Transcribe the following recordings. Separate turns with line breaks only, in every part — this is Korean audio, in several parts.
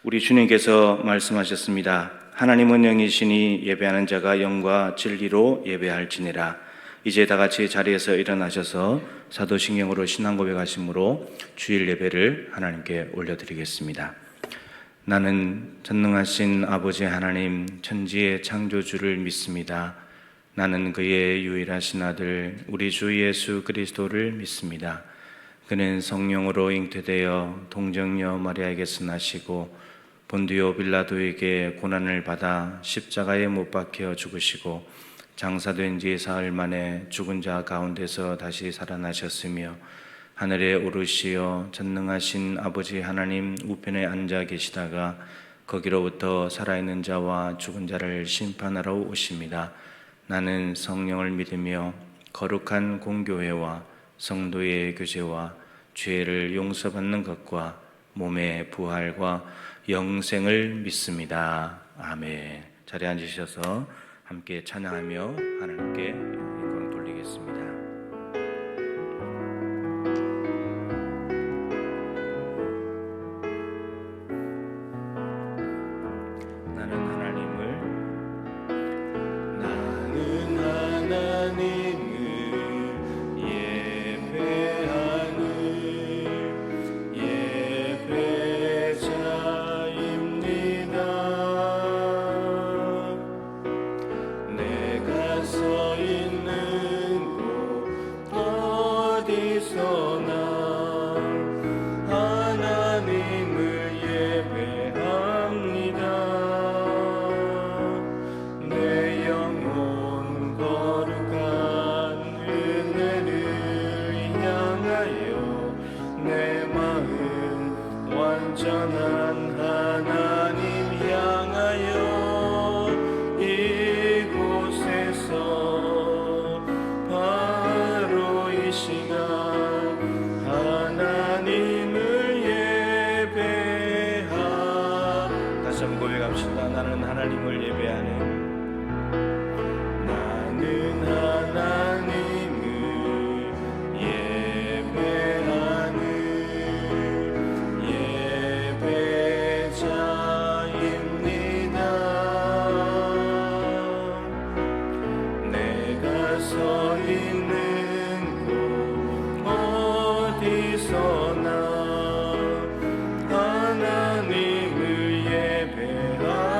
우리 주님께서 말씀하셨습니다. 하나님은 영이시니 예배하는 자가 영과 진리로 예배할지니라. 이제 다 같이 자리에서 일어나셔서 사도신경으로 신앙 고백하심으로 주일 예배를 하나님께 올려드리겠습니다. 나는 전능하신 아버지 하나님 천지의 창조주를 믿습니다. 나는 그의 유일하신 아들 우리 주 예수 그리스도를 믿습니다. 그는 성령으로 잉태되어 동정녀 마리아에게서 나시고 본디오 빌라도에게 고난을 받아 십자가에 못 박혀 죽으시고 장사된 지 사흘 만에 죽은 자 가운데서 다시 살아나셨으며 하늘에 오르시어 전능하신 아버지 하나님 우편에 앉아 계시다가 거기로부터 살아있는 자와 죽은 자를 심판하러 오십니다. 나는 성령을 믿으며 거룩한 공교회와 성도의 교제와 죄를 용서받는 것과 몸의 부활과 영생을 믿습니다. 아멘. 자리에 앉으셔서 함께 찬양하며 하나님께 영광 돌리겠습니다.
완전한 하나님 향하여 이곳에서 바로 이 시간 하나님을 예배하. 다시 한번 고백합시다. 나는 하나님을 예배하는, 나는 하나님을 예배하는 예배자입니다. 내가 서 있는 곳 어디서나 하나님을 예배합니다.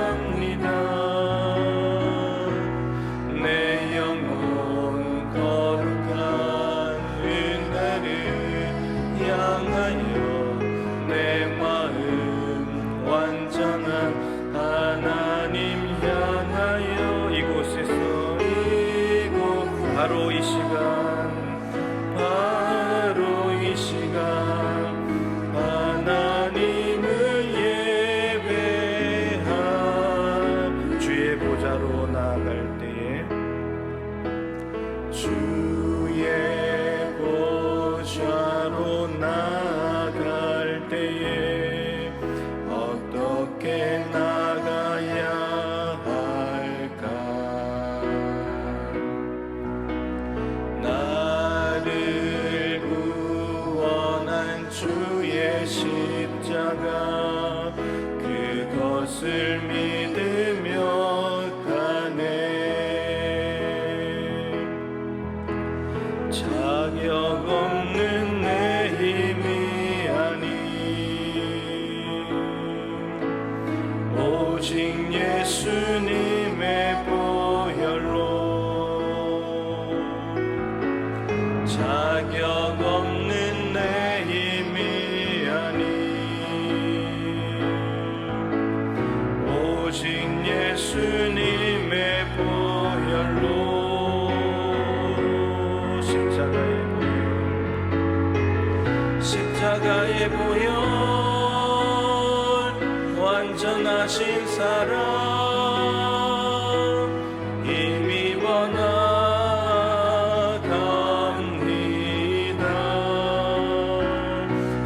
내 영혼 거룩한 은혜를 향하여 내 마음 완전한 하나님 향하여 이곳에서 바로 이 시간 바로 이 시간 하나님을 예배하. 주의 보좌로 나아갈 때에, 주의 보좌로 나아갈 때에 어떻게 나가야 할까? 나를 구원한 주의 십자가 그것을 믿으며 가네. 자격 없는 내 힘이 아니 오직 예수님의 보혈로 자격 없는 내 힘이 아니 오직 예수님의 보혈로 십자가의 보혈 완전하신 사랑 힘입어 나갑니다.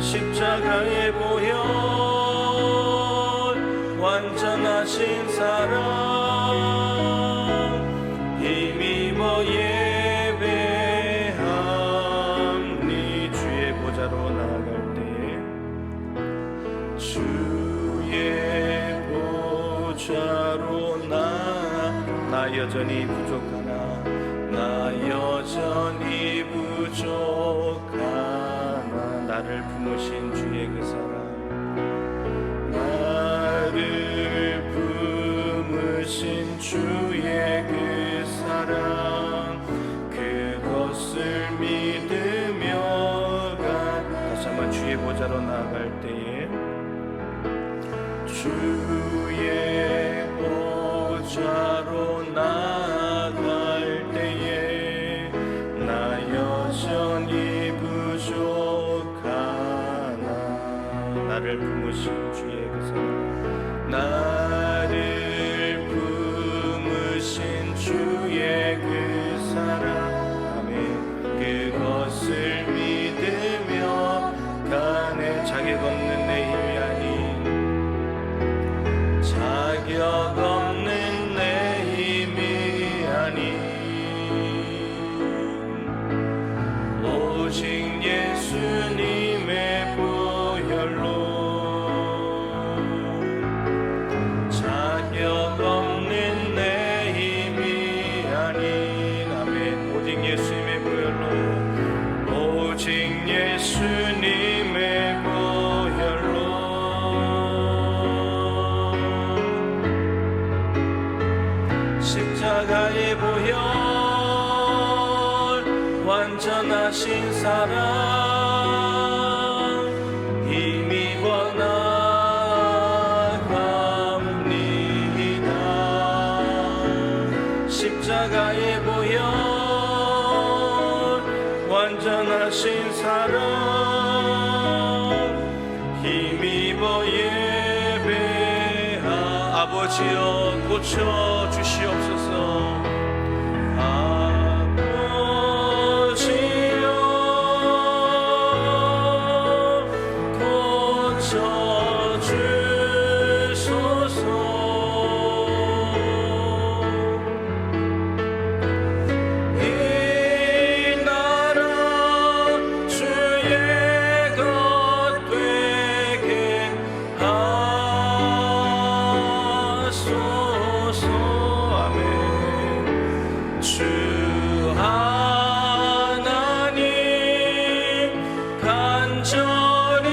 십자가의 보혈 완전하신 사랑 힘입어 예배함니. 주의 보좌로 나아갈 때에 주의 나 여전히 부족하나 나 여전히 부족하나 나를 품으신 주의 그 사랑 나를 품으신 주의 그 사랑 그것을 믿으며 다시 한번 주의 보좌로 나아갈 때에 주의 보좌로 나아갈 때에 나 여전히 부족하나 나를 품으신 주의 그 사랑 나를 품으신 주의 그 사랑 아멘 그것을 믿으며 가네 자격 없는 내 힘이 아닌 자격 없는 내 힘이 아닌 오직 예수님의 보혈로 자격 없는 내 힘이 아닌 아멘 오직 예수님의 보혈로 오직 예수님의 보혈로 십자가의 보혈 완전하신 사랑 힘입어 나아갑니다 십자가의 보혈 완전하신 사랑 힘입어 예배하 아버지여 고쳐 주시옵소서 아버지여 고쳐 주소서 이 나라 주의 것 되게 하소서 아멘 주 하나님 간절히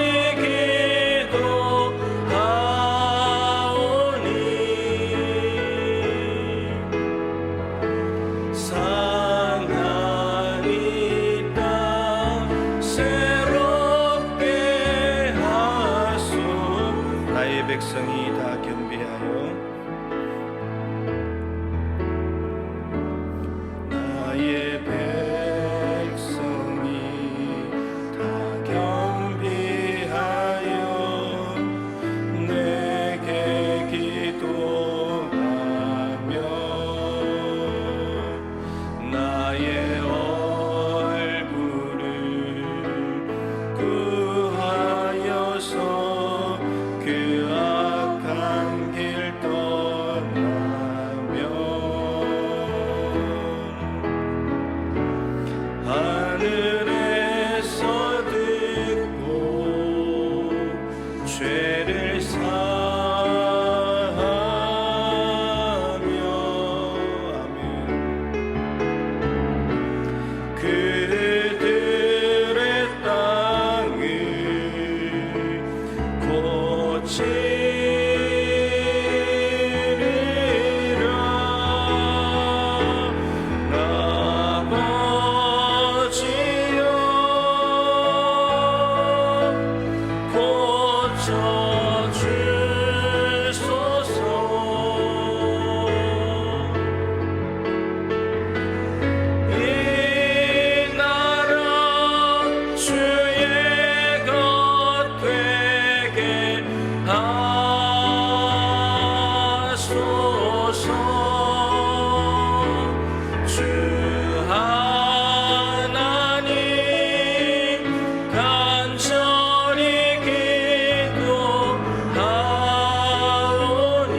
기도하오니 상한 이 땅 새롭게 하소 나의 백성이 다 겸비하여 나의 백성이 다 겸비하여 내게 기도하며 나의 얼굴을 구하여서 그 악한 길 떠나며 하늘에서 듣고 죄를 사하며 아멘 그들의 땅을 고치리라 아버지여 고쳐 주소서 이 나라 주의 것 되게 하소서 주 하나님 간절히 기도하오니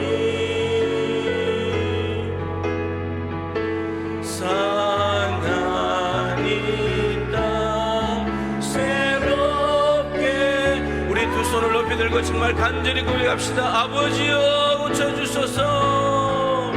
상한 이 땅 새롭게 우리 두 손을 높이 들고 정말 간절히 고백합시다 아버지여 고쳐주소서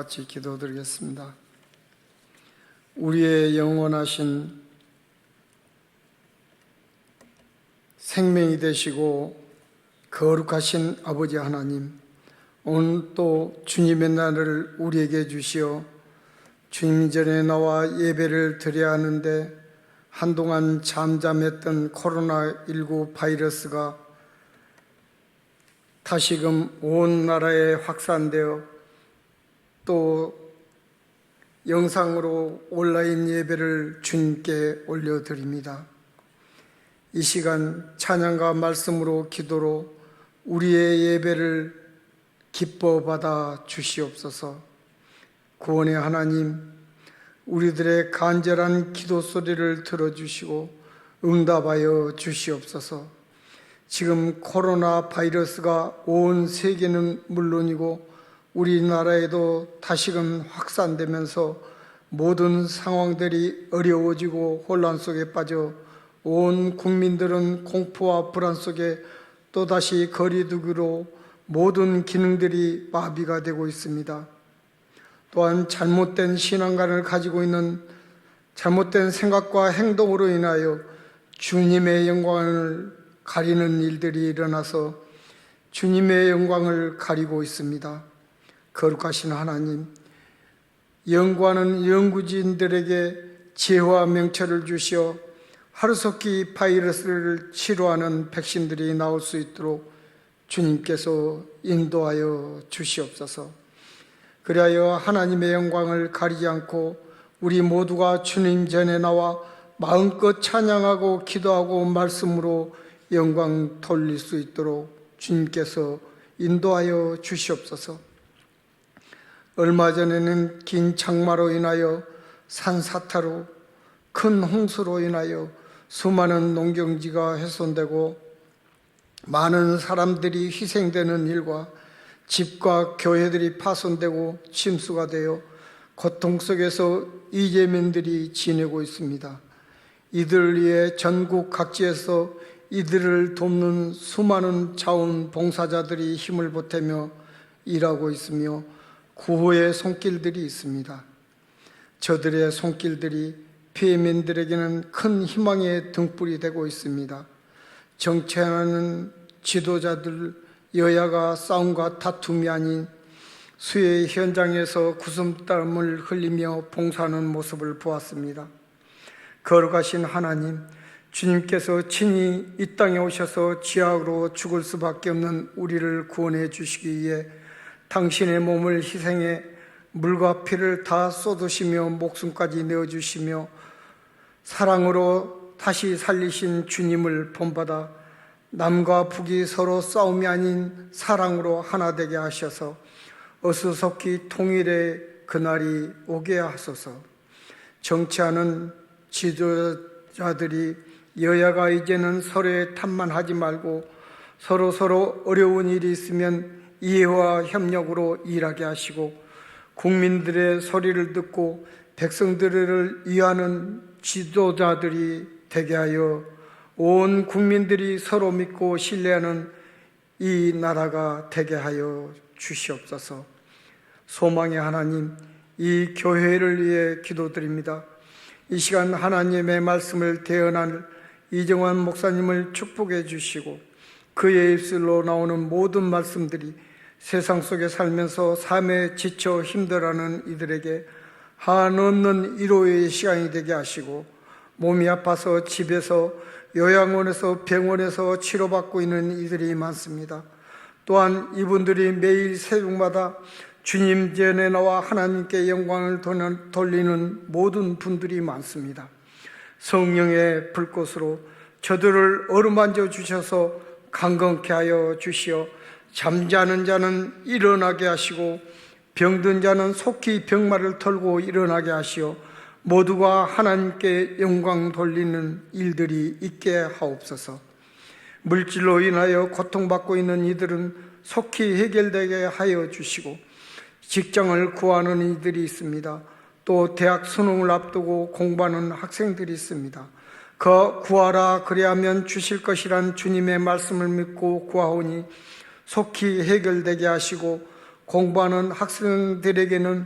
같이 기도드리겠습니다. 우리의 영원하신 생명이 되시고 거룩하신 아버지 하나님, 오늘 또 주님의 날을 우리에게 주시어 주님 전에 나와 예배를 드려야 하는데 한동안 잠잠했던 코로나19 바이러스가 다시금 온 나라에 확산되어 또 영상으로 온라인 예배를 주님께 올려드립니다. 이 시간 찬양과 말씀으로 기도로 우리의 예배를 기뻐 받아 주시옵소서. 구원의 하나님, 우리들의 간절한 기도 소리를 들어주시고 응답하여 주시옵소서. 지금 코로나 바이러스가 온 세계는 물론이고 우리나라에도 다시금 확산되면서 모든 상황들이 어려워지고 혼란 속에 빠져 온 국민들은 공포와 불안 속에 또다시 거리두기로 모든 기능들이 마비가 되고 있습니다. 또한 잘못된 신앙관을 가지고 있는 잘못된 생각과 행동으로 인하여 주님의 영광을 가리는 일들이 일어나서 주님의 영광을 가리고 있습니다. 거룩하신 하나님, 연구하는 연구진들에게 지혜와 명철을 주시어 하루속히 바이러스를 치료하는 백신들이 나올 수 있도록 주님께서 인도하여 주시옵소서. 그리하여 하나님의 영광을 가리지 않고 우리 모두가 주님 전에 나와 마음껏 찬양하고 기도하고 말씀으로 영광 돌릴 수 있도록 주님께서 인도하여 주시옵소서. 얼마 전에는 긴 장마로 인하여 산사태로 큰 홍수로 인하여 수많은 농경지가 훼손되고 많은 사람들이 희생되는 일과 집과 교회들이 파손되고 침수가 되어 고통 속에서 이재민들이 지내고 있습니다. 이들을 위해 전국 각지에서 이들을 돕는 수많은 자원봉사자들이 힘을 보태며 일하고 있으며 구호의 손길들이 있습니다. 저들의 손길들이 피해민들에게는 큰 희망의 등불이 되고 있습니다. 정치하는 지도자들, 여야가 싸움과 다툼이 아닌 수해 현장에서 구슴땀을 흘리며 봉사하는 모습을 보았습니다. 거룩하신 하나님, 주님께서 친히 이 땅에 오셔서 지약으로 죽을 수밖에 없는 우리를 구원해 주시기 위해 당신의 몸을 희생해 물과 피를 다 쏟으시며 목숨까지 내어주시며 사랑으로 다시 살리신 주님을 본받아 남과 북이 서로 싸움이 아닌 사랑으로 하나 되게 하셔서 어수속히 통일의 그날이 오게 하소서. 정치하는 지도자들이 여야가 이제는 서로의 탓만 하지 말고 서로 어려운 일이 있으면 이해와 협력으로 일하게 하시고 국민들의 소리를 듣고 백성들을 위하는 지도자들이 되게 하여 온 국민들이 서로 믿고 신뢰하는 이 나라가 되게 하여 주시옵소서. 소망의 하나님, 이 교회를 위해 기도드립니다. 이 시간 하나님의 말씀을 대언할 이정환 목사님을 축복해 주시고 그의 입술로 나오는 모든 말씀들이 세상 속에 살면서 삶에 지쳐 힘들어하는 이들에게 한없는 위로의 시간이 되게 하시고 몸이 아파서 집에서 요양원에서 병원에서 치료받고 있는 이들이 많습니다. 또한 이분들이 매일 새벽마다 주님 전에 나와 하나님께 영광을 돌리는 모든 분들이 많습니다. 성령의 불꽃으로 저들을 어루만져 주셔서 강건케 하여 주시어 잠자는 자는 일어나게 하시고 병든 자는 속히 병마를 털고 일어나게 하시어 모두가 하나님께 영광 돌리는 일들이 있게 하옵소서. 물질로 인하여 고통받고 있는 이들은 속히 해결되게 하여 주시고 직장을 구하는 이들이 있습니다. 또 대학 수능을 앞두고 공부하는 학생들이 있습니다. 구하라 그리하면 주실 것이란 주님의 말씀을 믿고 구하오니 속히 해결되게 하시고 공부하는 학생들에게는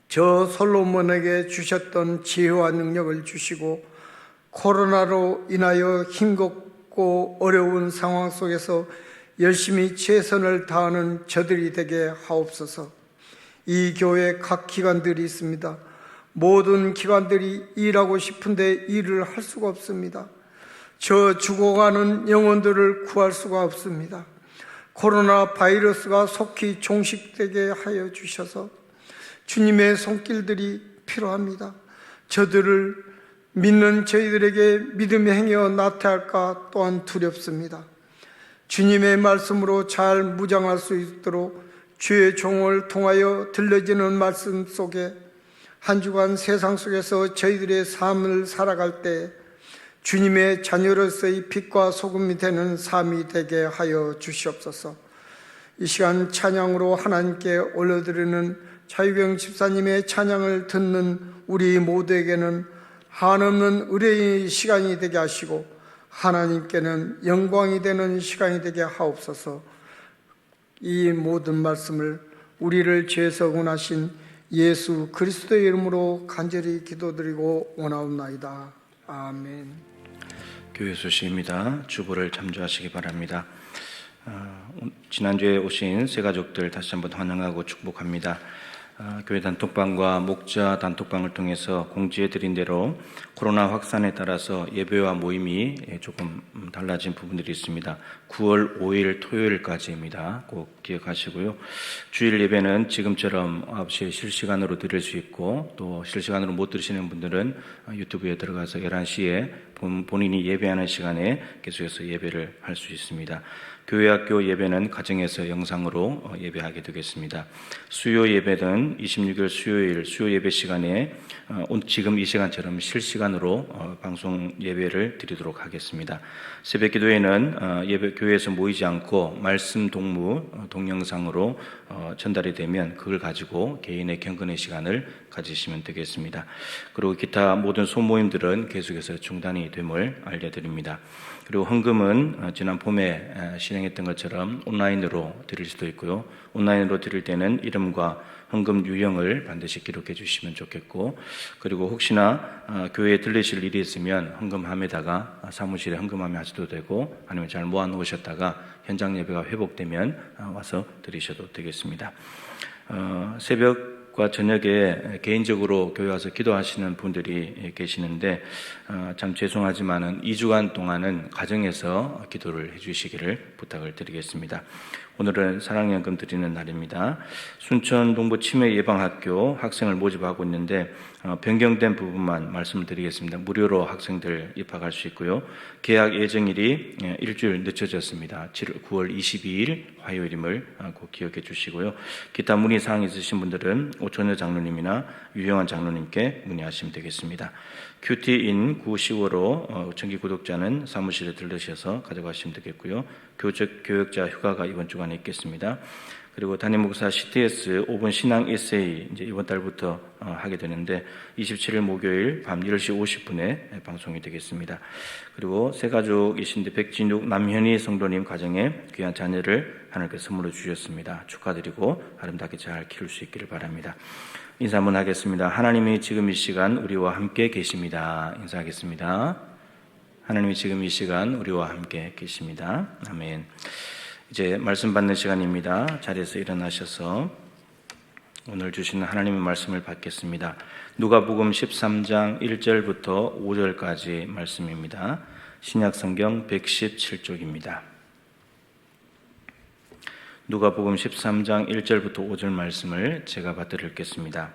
저 솔로몬에게 주셨던 지혜와 능력을 주시고 코로나로 인하여 힘겹고 어려운 상황 속에서 열심히 최선을 다하는 저들이 되게 하옵소서. 이 교회 각 기관들이 있습니다. 모든 기관들이 일하고 싶은데 일을 할 수가 없습니다. 저 죽어가는 영혼들을 구할 수가 없습니다. 코로나 바이러스가 속히 종식되게 하여 주셔서 주님의 손길들이 필요합니다. 저들을 믿는 저희들에게 믿음의 행위가 나타날까 또한 두렵습니다. 주님의 말씀으로 잘 무장할 수 있도록 주의 종을 통하여 들려지는 말씀 속에 한 주간 세상 속에서 저희들의 삶을 살아갈 때 주님의 자녀로서의 빛과 소금이 되는 삶이 되게 하여 주시옵소서. 이 시간 찬양으로 하나님께 올려드리는 자유경 집사님의 찬양을 듣는 우리 모두에게는 한없는 의뢰의 시간이 되게 하시고 하나님께는 영광이 되는 시간이 되게 하옵소서. 이 모든 말씀을 우리를 죄에서 구원하신 예수 그리스도의 이름으로 간절히 기도드리고 원하옵나이다. 아멘.
교회 소식입니다. 주보를 참조하시기 바랍니다. 지난주에 오신 새 가족들 다시 한번 환영하고 축복합니다. 교회 단톡방과 목자 단톡방을 통해서 공지해드린 대로 코로나 확산에 따라서 예배와 모임이 조금 달라진 부분들이 있습니다. 9월 5일 토요일까지입니다. 꼭 기억하시고요. 주일 예배는 지금처럼 9시에 실시간으로 들을 수 있고, 또 실시간으로 못 들으시는 분들은 유튜브에 들어가서 11시에 본인이 예배하는 시간에 계속해서 예배를 할 수 있습니다. 교회학교 예배는 가정에서 영상으로 예배하게 되겠습니다. 수요 예배는 26일 수요일 수요 예배 시간에 지금 이 시간처럼 실시간으로 방송 예배를 드리도록 하겠습니다. 새벽 기도회는 교회에서 모이지 않고 말씀 동무 동영상으로 전달이 되면 그걸 가지고 개인의 경건의 시간을 가지시면 되겠습니다. 그리고 기타 모든 소모임들은 계속해서 중단이 됨을 알려드립니다. 그리고 헌금은 지난 봄에 진행했던 것처럼 온라인으로 드릴 수도 있고요. 온라인으로 드릴 때는 이름과 헌금 유형을 반드시 기록해 주시면 좋겠고, 그리고 혹시나 교회에 들리실 일이 있으면 헌금함에다가 사무실에 헌금함에 하셔도 되고, 아니면 잘 모아 놓으셨다가 현장 예배가 회복되면 와서 드리셔도 되겠습니다. 새벽과 저녁에 개인적으로 교회 와서 기도하시는 분들이 계시는데 참 죄송하지만은 2주간 동안은 가정에서 기도를 해주시기를 부탁을 드리겠습니다. 오늘은 사랑연금 드리는 날입니다. 순천 동부치매예방학교 학생을 모집하고 있는데 변경된 부분만 말씀을 드리겠습니다. 무료로 학생들 입학할 수 있고요. 계약 예정일이 일주일 늦춰졌습니다. 9월 22일 화요일임을 꼭 기억해 주시고요. 기타 문의사항 있으신 분들은 오천여 장로님이나 유영환 장로님께 문의하시면 되겠습니다. 큐티인 9, 10월로 정기 구독자는 사무실에 들르셔서 가져가시면 되겠고요. 교역자 휴가가 이번 주간에 있겠습니다. 그리고 담임 목사 CTS 5분 신앙 에세이 이제 이번 달부터 하게 되는데 27일 목요일 밤 10시 50분에 방송이 되겠습니다. 그리고 새 가족이신데 백진욱 남현희 성도님 가정에 귀한 자녀를 하나님께 선물로 주셨습니다. 축하드리고 아름답게 잘 키울 수 있기를 바랍니다. 인사 한번 하겠습니다. 하나님이 지금 이 시간 우리와 함께 계십니다. 인사하겠습니다. 하나님이 지금 이 시간 우리와 함께 계십니다. 아멘. 이제 말씀 받는 시간입니다. 자리에서 일어나셔서 오늘 주시는 하나님의 말씀을 받겠습니다. 누가복음 13장 1절부터 5절까지 말씀입니다. 신약성경 117쪽입니다. 누가복음 13장 1절부터 5절 말씀을 제가 받들어 읽겠습니다.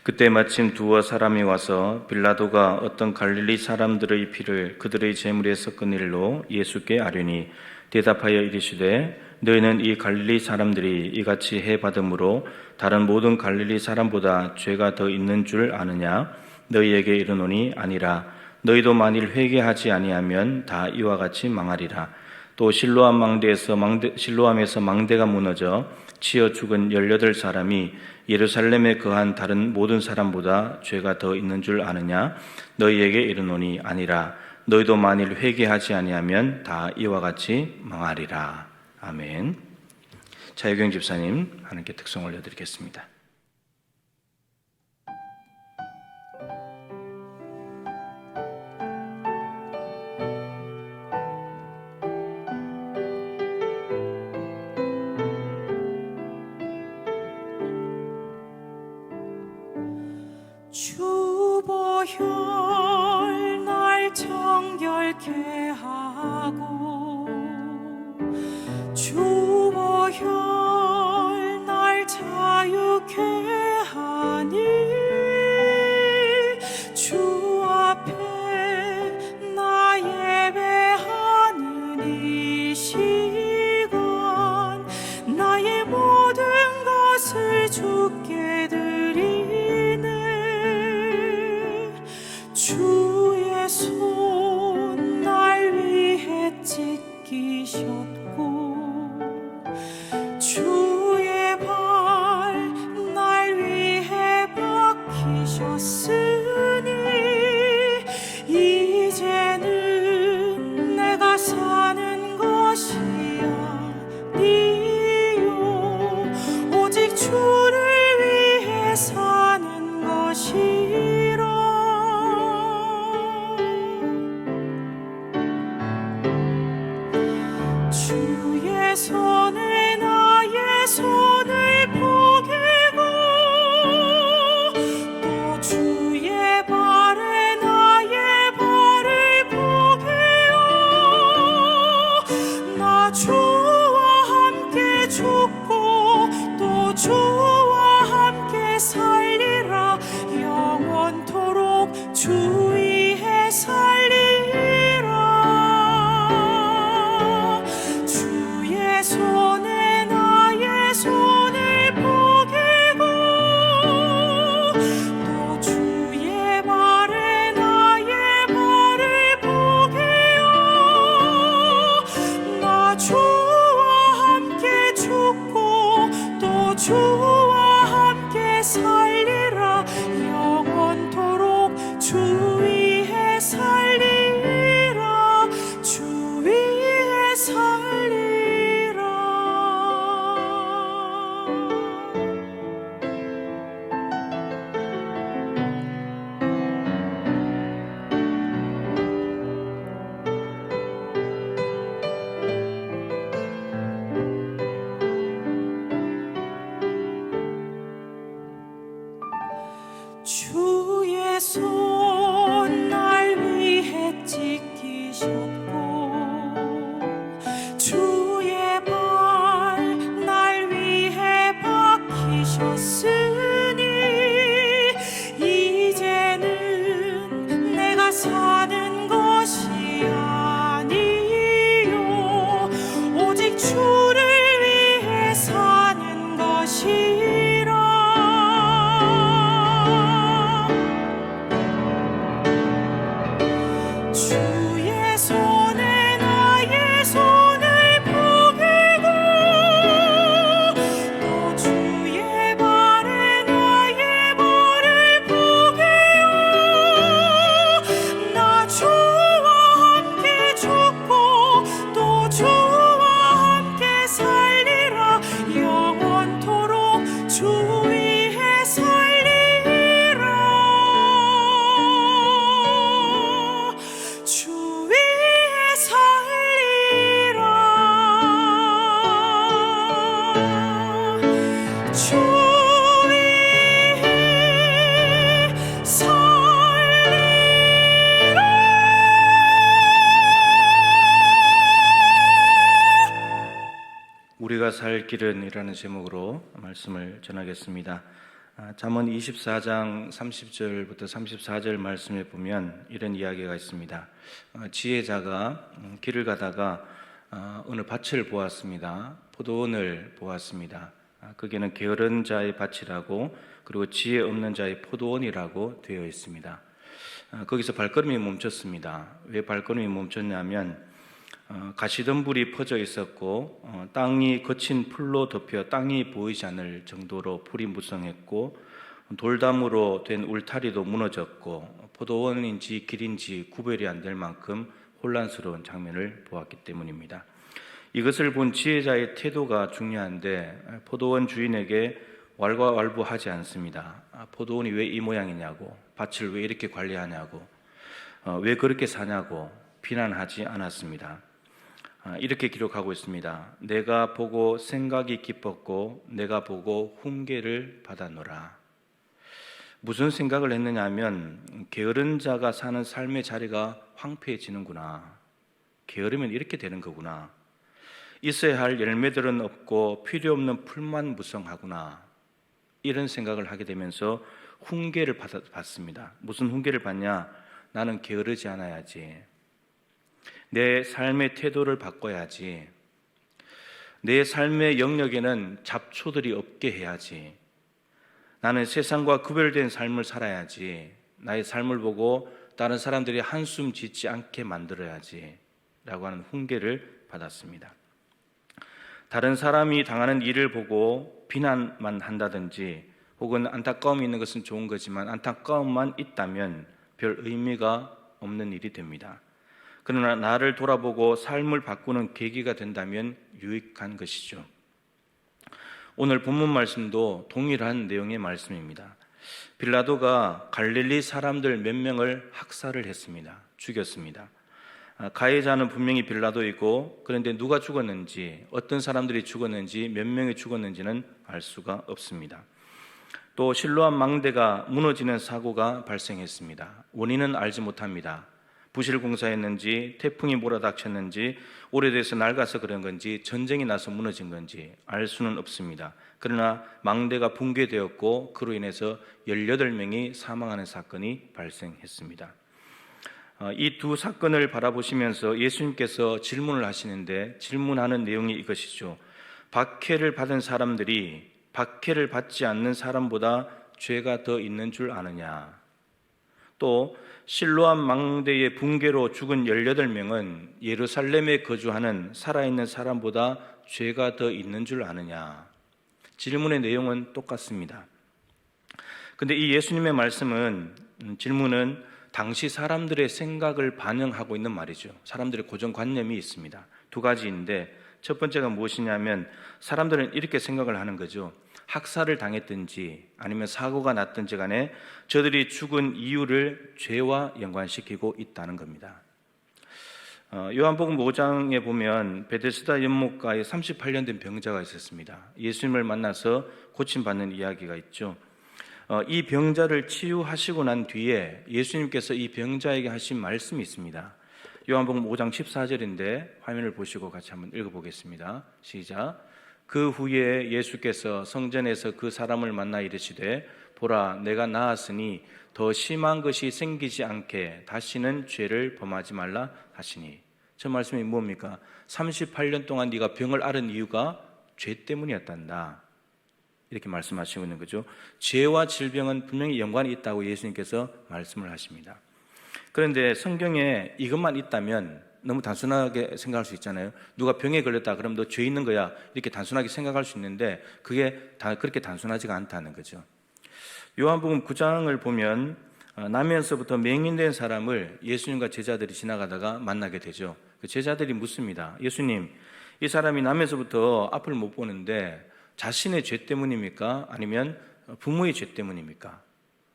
그때 마침 두어 사람이 와서 빌라도가 어떤 갈릴리 사람들의 피를 그들의 제물에 섞은 일로 예수께 아뢰니 대답하여 이르시되 너희는 이 갈릴리 사람들이 이같이 해받음으로 다른 모든 갈릴리 사람보다 죄가 더 있는 줄 아느냐? 너희에게 이르노니 아니라. 너희도 만일 회개하지 아니하면 다 이와 같이 망하리라. 또 실로암에서 망대가 무너져 치여 죽은 18사람이 예루살렘에 거한 다른 모든 사람보다 죄가 더 있는 줄 아느냐? 너희에게 이르노니 아니라. 너희도 만일 회개하지 아니하면 다 이와 같이 망하리라. 아멘. 차유경 집사님 하나님께 특송 올려드리겠습니다.
주보혈 날 정결케 하고 주보혈 날 자유케 하니 주 앞에 나 예배하는 이 시간 나의 모든 것을 주께 드리네. 주의 손 날 위해 찢기셨고 주의 발 날 위해 박히셨으니 이제는 내가 사는 것이 아니요 오직 주를 위해 사는 것이라. 주의 손에 나의 손을 포개고 또 주의 발에 나의 발을 포개어 나 주와 함께 죽고 또 주와 함께 살리라. 영원토록 주 위에 살리라. 주의 손에 나의 손을 포개고 또 주의 발에 나의 발을 포개어 나 주와 함께 죽고 또 주와 함께 살리라. 영원토록 주 위에 살리라. 주 위에 살리라. 주의 손 날 위해 찢기셨고 주의 발 날 위해 박히셨으니 이제는 내가 사는 것이 아니요 오직 주를 위해 사는 것이라. 주의 손에 나의 손을 포개고 또 주의 발에 나의 발을 포개어 나 주와 함께 죽고 또 주와 함께 살리라. 영원토록 주 위에 살리라. 주 위에 살리라. 주 위에 살리라.
우리가 살 길은이라는 제목으로 말씀을 전하겠습니다. 잠언 24장 30절부터 34절 말씀에 보면 이런 이야기가 있습니다. 지혜자가 길을 가다가 어느 밭을 보았습니다. 포도원을 보았습니다. 거기에는 게으른 자의 밭이라고 그리고 지혜 없는 자의 포도원이라고 되어 있습니다. 거기서 발걸음이 멈췄습니다. 왜 발걸음이 멈췄냐면 가시덤불이 퍼져 있었고 땅이 거친 풀로 덮여 땅이 보이지 않을 정도로 풀이 무성했고 돌담으로 된 울타리도 무너졌고 포도원인지 길인지 구별이 안 될 만큼 혼란스러운 장면을 보았기 때문입니다. 이것을 본 지혜자의 태도가 중요한데 포도원 주인에게 왈가왈부하지 않습니다. 포도원이 왜 이 모양이냐고, 밭을 왜 이렇게 관리하냐고, 왜 그렇게 사냐고 비난하지 않았습니다. 이렇게 기록하고 있습니다. 내가 보고 생각이 깊었고 내가 보고 훈계를 받았노라. 무슨 생각을 했느냐 하면 게으른 자가 사는 삶의 자리가 황폐해지는구나. 게으르면 이렇게 되는 거구나. 있어야 할 열매들은 없고 필요 없는 풀만 무성하구나. 이런 생각을 하게 되면서 훈계를 받습니다. 무슨 훈계를 받냐? 나는 게으르지 않아야지. 내 삶의 태도를 바꿔야지. 내 삶의 영역에는 잡초들이 없게 해야지. 나는 세상과 구별된 삶을 살아야지. 나의 삶을 보고 다른 사람들이 한숨 짓지 않게 만들어야지 라고 하는 훈계를 받았습니다. 다른 사람이 당하는 일을 보고 비난만 한다든지 혹은 안타까움이 있는 것은 좋은 거지만 안타까움만 있다면 별 의미가 없는 일이 됩니다. 그러나 나를 돌아보고 삶을 바꾸는 계기가 된다면 유익한 것이죠. 오늘 본문 말씀도 동일한 내용의 말씀입니다. 빌라도가 갈릴리 사람들 몇 명을 학살을 했습니다. 죽였습니다. 가해자는 분명히 빌라도이고 그런데 누가 죽었는지, 어떤 사람들이 죽었는지, 몇 명이 죽었는지는 알 수가 없습니다. 또 실로암 망대가 무너지는 사고가 발생했습니다. 원인은 알지 못합니다. 부실 공사했는지, 태풍이 몰아닥쳤는지, 오래돼서 낡아서 그런 건지, 전쟁이 나서 무너진 건지 알 수는 없습니다. 그러나 망대가 붕괴되었고 그로 인해서 18명이 사망하는 사건이 발생했습니다. 이 두 사건을 바라보시면서 예수님께서 질문을 하시는데 질문하는 내용이 이것이죠. 박해를 받은 사람들이 박해를 받지 않는 사람보다 죄가 더 있는 줄 아느냐? 또 실로암 망대의 붕괴로 죽은 18명은 예루살렘에 거주하는 살아있는 사람보다 죄가 더 있는 줄 아느냐? 질문의 내용은 똑같습니다. 그런데 이 예수님의 질문은 당시 사람들의 생각을 반영하고 있는 말이죠. 사람들의 고정관념이 있습니다. 두 가지인데 첫 번째가 무엇이냐면 사람들은 이렇게 생각을 하는 거죠. 학살을 당했든지 아니면 사고가 났든지 간에 저들이 죽은 이유를 죄와 연관시키고 있다는 겁니다. 요한복음 5장에 보면 베데스다 연못가에 38년 된 병자가 있었습니다. 예수님을 만나서 고침받는 이야기가 있죠. 이 병자를 치유하시고 난 뒤에 예수님께서 이 병자에게 하신 말씀이 있습니다. 요한복음 5장 14절인데 화면을 보시고 같이 한번 읽어보겠습니다. 시작. 그 후에 예수께서 성전에서 그 사람을 만나 이르시되 보라 내가 나았으니 더 심한 것이 생기지 않게 다시는 죄를 범하지 말라 하시니. 저 말씀이 뭡니까? 38년 동안 네가 병을 앓은 이유가 죄 때문이었단다. 이렇게 말씀하시고 있는 거죠. 죄와 질병은 분명히 연관이 있다고 예수님께서 말씀을 하십니다. 그런데 성경에 이것만 있다면 너무 단순하게 생각할 수 있잖아요. 누가 병에 걸렸다 그러면 너 죄 있는 거야 이렇게 단순하게 생각할 수 있는데 그게 그렇게 단순하지가 않다는 거죠. 요한복음 9장을 보면 나면서부터 맹인된 사람을 예수님과 제자들이 지나가다가 만나게 되죠. 그 제자들이 묻습니다. 예수님, 이 사람이 나면서부터 앞을 못 보는데 자신의 죄 때문입니까? 아니면 부모의 죄 때문입니까?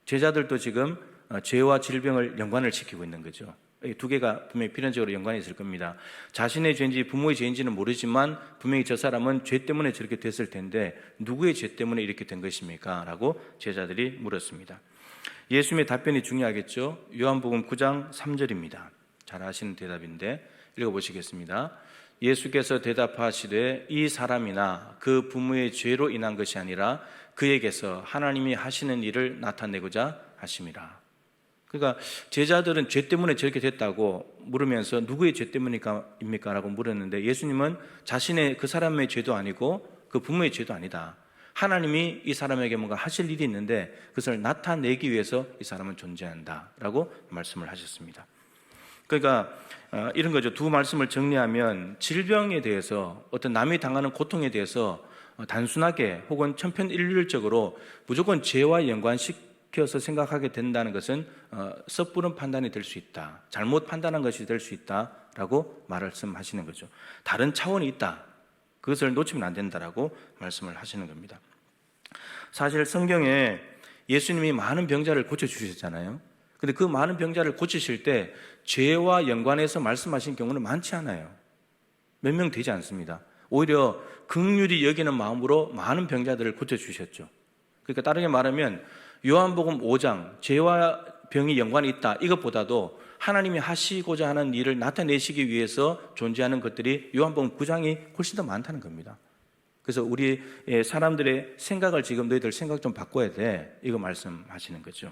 제자들도 지금 죄와 질병을 연관을 시키고 있는 거죠. 이 두 개가 분명히 필연적으로 연관이 있을 겁니다. 자신의 죄인지 부모의 죄인지는 모르지만 분명히 저 사람은 죄 때문에 저렇게 됐을 텐데 누구의 죄 때문에 이렇게 된 것입니까? 라고 제자들이 물었습니다. 예수님의 답변이 중요하겠죠. 요한복음 9장 3절입니다. 잘 아시는 대답인데 읽어보시겠습니다. 예수께서 대답하시되 이 사람이나 그 부모의 죄로 인한 것이 아니라 그에게서 하나님이 하시는 일을 나타내고자 하심이라. 그러니까 제자들은 죄 때문에 저렇게 됐다고 물으면서 누구의 죄 때문입니까? 라고 물었는데 예수님은 자신의 그 사람의 죄도 아니고 그 부모의 죄도 아니다. 하나님이 이 사람에게 뭔가 하실 일이 있는데 그것을 나타내기 위해서 이 사람은 존재한다 라고 말씀을 하셨습니다. 그러니까 이런 거죠. 두 말씀을 정리하면 질병에 대해서 어떤 남이 당하는 고통에 대해서 단순하게 혹은 천편일률적으로 무조건 죄와 연관시켜서 생각하게 된다는 것은 섣부른 판단이 될 수 있다. 잘못 판단한 것이 될 수 있다 라고 말씀하시는 거죠. 다른 차원이 있다. 그것을 놓치면 안 된다라고 말씀을 하시는 겁니다. 사실 성경에 예수님이 많은 병자를 고쳐주셨잖아요. 근데 그 많은 병자를 고치실 때 죄와 연관해서 말씀하신 경우는 많지 않아요. 몇 명 되지 않습니다. 오히려 긍휼히 여기는 마음으로 많은 병자들을 고쳐주셨죠. 그러니까 다르게 말하면 요한복음 5장 죄와 병이 연관이 있다 이것보다도 하나님이 하시고자 하는 일을 나타내시기 위해서 존재하는 것들이 요한복음 9장이 훨씬 더 많다는 겁니다. 그래서 우리 사람들의 생각을 지금 너희들 생각 좀 바꿔야 돼 이거 말씀하시는 거죠.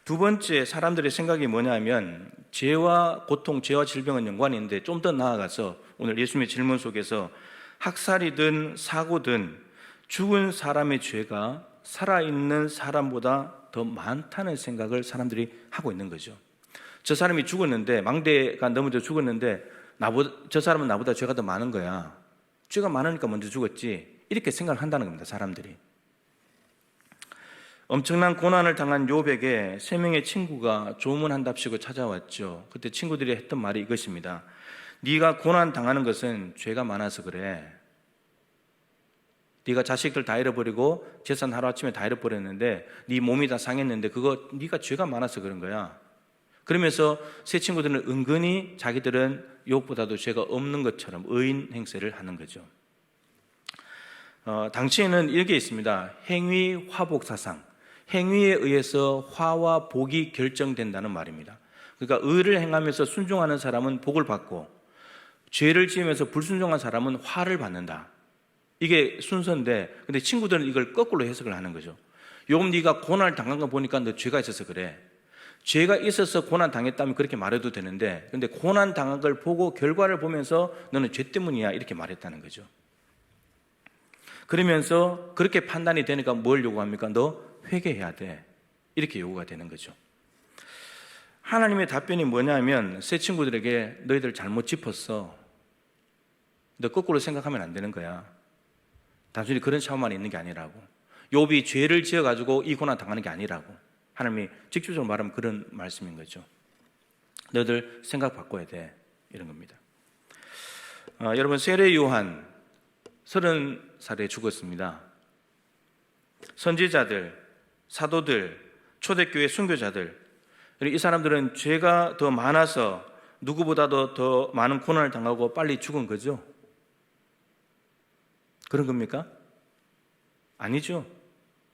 두 번째 사람들의 생각이 뭐냐면 죄와 고통, 죄와 질병은 연관이 있는데 좀 더 나아가서 오늘 예수님의 질문 속에서 학살이든 사고든 죽은 사람의 죄가 살아있는 사람보다 더 많다는 생각을 사람들이 하고 있는 거죠. 저 사람이 죽었는데 망대가 넘어져 죽었는데 저 사람은 나보다 죄가 더 많은 거야. 죄가 많으니까 먼저 죽었지. 이렇게 생각을 한다는 겁니다. 사람들이. 엄청난 고난을 당한 욥에게 3명의 친구가 조문한답시고 찾아왔죠. 그때 친구들이 했던 말이 이것입니다. 네가 고난 당하는 것은 죄가 많아서 그래. 네가 자식들 다 잃어버리고 재산 하루아침에 다 잃어버렸는데 네 몸이 다 상했는데 그거 네가 죄가 많아서 그런 거야. 그러면서 세 친구들은 은근히 자기들은 욥보다도 죄가 없는 것처럼 의인 행세를 하는 거죠. 당시에는 이게 있습니다. 행위 화복 사상. 행위에 의해서 화와 복이 결정된다는 말입니다. 그러니까 의를 행하면서 순종하는 사람은 복을 받고 죄를 지으면서 불순종한 사람은 화를 받는다. 이게 순서인데 근데 친구들은 이걸 거꾸로 해석을 하는 거죠. 욥 네가 고난을 당한 거 보니까 너 죄가 있어서 그래. 죄가 있어서 고난 당했다면 그렇게 말해도 되는데 근데 고난 당한 걸 보고 결과를 보면서 너는 죄 때문이야 이렇게 말했다는 거죠. 그러면서 그렇게 판단이 되니까 뭘 요구합니까? 너 회개해야 돼. 이렇게 요구가 되는 거죠. 하나님의 답변이 뭐냐면 새 친구들에게 너희들 잘못 짚었어. 너 거꾸로 생각하면 안 되는 거야. 단순히 그런 차원만 있는 게 아니라고. 욥이 죄를 지어가지고 이 고난 당하는 게 아니라고. 하나님이 직접적으로 말하면 그런 말씀인 거죠. 너희들 생각 바꿔야 돼. 이런 겁니다. 여러분 세례 요한 30살에 죽었습니다. 선지자들, 사도들, 초대교회 순교자들 이 사람들은 죄가 더 많아서 누구보다도 더 많은 고난을 당하고 빨리 죽은 거죠. 그런 겁니까? 아니죠.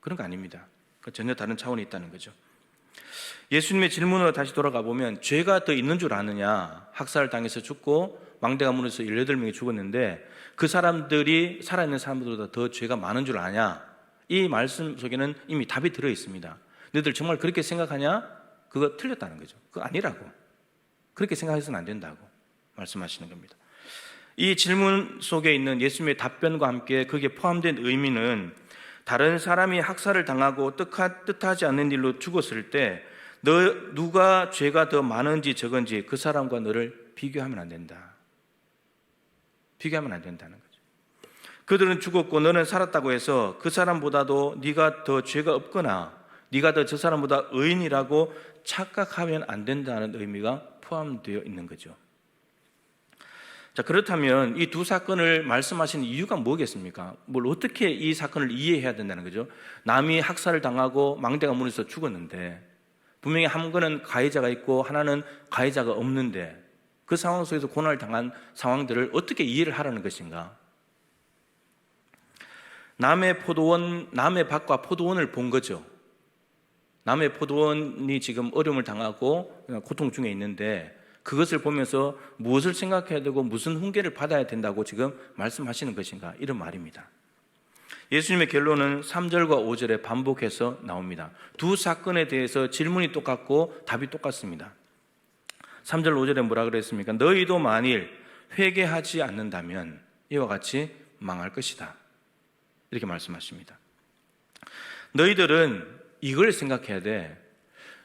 그런 거 아닙니다. 전혀 다른 차원이 있다는 거죠. 예수님의 질문으로 다시 돌아가 보면 죄가 더 있는 줄 아느냐. 학살을 당해서 죽고 망대 가문에서 18명이 죽었는데 그 사람들이 살아있는 사람들보다 더 죄가 많은 줄 아냐. 이 말씀 속에는 이미 답이 들어있습니다. 너희들 정말 그렇게 생각하냐? 그거 틀렸다는 거죠. 그거 아니라고. 그렇게 생각해서는 안 된다고 말씀하시는 겁니다. 이 질문 속에 있는 예수님의 답변과 함께 거기에 포함된 의미는 다른 사람이 학살을 당하고 뜻하지 않는 일로 죽었을 때 누가 죄가 더 많은지 적은지 그 사람과 너를 비교하면 안 된다. 비교하면 안 된다는 거죠. 그들은 죽었고 너는 살았다고 해서 그 사람보다도 네가 더 죄가 없거나 네가 더 저 사람보다 의인이라고 착각하면 안 된다는 의미가 포함되어 있는 거죠. 자, 그렇다면 이 두 사건을 말씀하시는 이유가 뭐겠습니까? 뭘 어떻게 이 사건을 이해해야 된다는 거죠? 남이 학살을 당하고 망대 가문에서 죽었는데 분명히 한 건은 가해자가 있고 하나는 가해자가 없는데 그 상황 속에서 고난을 당한 상황들을 어떻게 이해를 하라는 것인가? 남의 밭과 포도원을 본 거죠. 남의 포도원이 지금 어려움을 당하고 고통 중에 있는데 그것을 보면서 무엇을 생각해야 되고 무슨 훈계를 받아야 된다고 지금 말씀하시는 것인가? 이런 말입니다. 예수님의 결론은 3절과 5절에 반복해서 나옵니다. 두 사건에 대해서 질문이 똑같고 답이 똑같습니다. 3절 5절에 뭐라 그랬습니까? 너희도 만일 회개하지 않는다면 이와 같이 망할 것이다. 이렇게 말씀하십니다. 너희들은 이걸 생각해야 돼.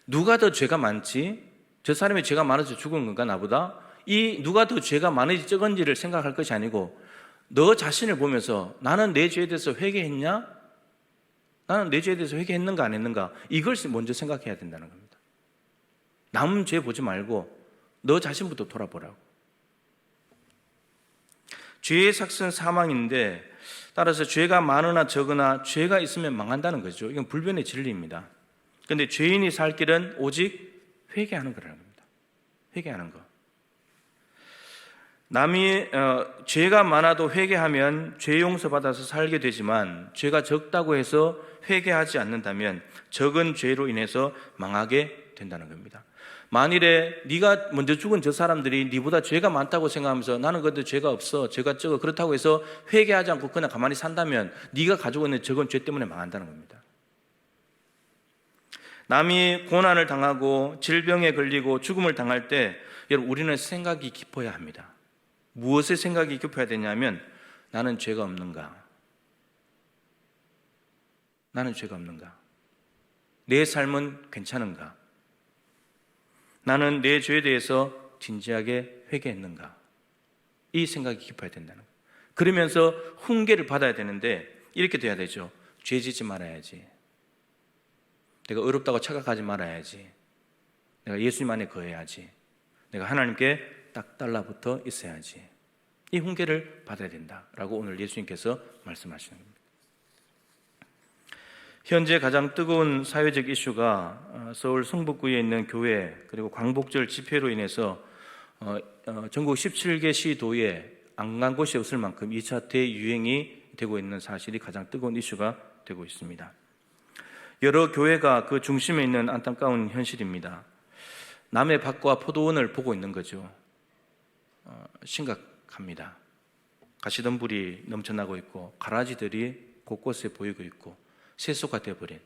누가 더 죄가 많지? 저 사람이 죄가 많아서 죽은 건가 나보다? 이 누가 더 죄가 많은지 적은지를 생각할 것이 아니고 너 자신을 보면서 나는 내 죄에 대해서 회개했냐? 나는 내 죄에 대해서 회개했는가 안 했는가? 이걸 먼저 생각해야 된다는 겁니다. 남 죄 보지 말고 너 자신부터 돌아보라고. 죄의 삭은 사망인데, 따라서 죄가 많으나 적으나 죄가 있으면 망한다는 거죠. 이건 불변의 진리입니다. 그런데 죄인이 살 길은 오직 회개하는 거라는 겁니다. 회개하는 거. 남이 죄가 많아도 회개하면 죄 용서받아서 살게 되지만, 죄가 적다고 해서 회개하지 않는다면 적은 죄로 인해서 망하게 된다는 겁니다. 만일에 네가 먼저 죽은 저 사람들이 네보다 죄가 많다고 생각하면서 나는 그래도 죄가 없어, 죄가 적어, 그렇다고 해서 회개하지 않고 그냥 가만히 산다면 네가 가지고 있는 적은 죄 때문에 망한다는 겁니다. 남이 고난을 당하고 질병에 걸리고 죽음을 당할 때 여러분, 우리는 생각이 깊어야 합니다. 무엇에 생각이 깊어야 되냐면, 나는 죄가 없는가? 나는 죄가 없는가? 내 삶은 괜찮은가? 나는 내 죄에 대해서 진지하게 회개했는가? 이 생각이 깊어야 된다는 거예요. 그러면서 훈계를 받아야 되는데 이렇게 돼야 되죠. 죄 짓지 말아야지. 내가 어렵다고 착각하지 말아야지. 내가 예수님 안에 거해야지. 내가 하나님께 딱 달라붙어 있어야지. 이 훈계를 받아야 된다라고 오늘 예수님께서 말씀하시는 겁니다. 현재 가장 뜨거운 사회적 이슈가 서울 성북구에 있는 교회, 그리고 광복절 집회로 인해서 전국 17개 시도에 안 간 곳이 없을 만큼 2차 대유행이 되고 있는 사실이 가장 뜨거운 이슈가 되고 있습니다. 여러 교회가 그 중심에 있는 안타까운 현실입니다. 남의 밭과 포도원을 보고 있는 거죠. 심각합니다. 가시덤불이 넘쳐나고 있고 가라지들이 곳곳에 보이고 있고 세소가 되어버린,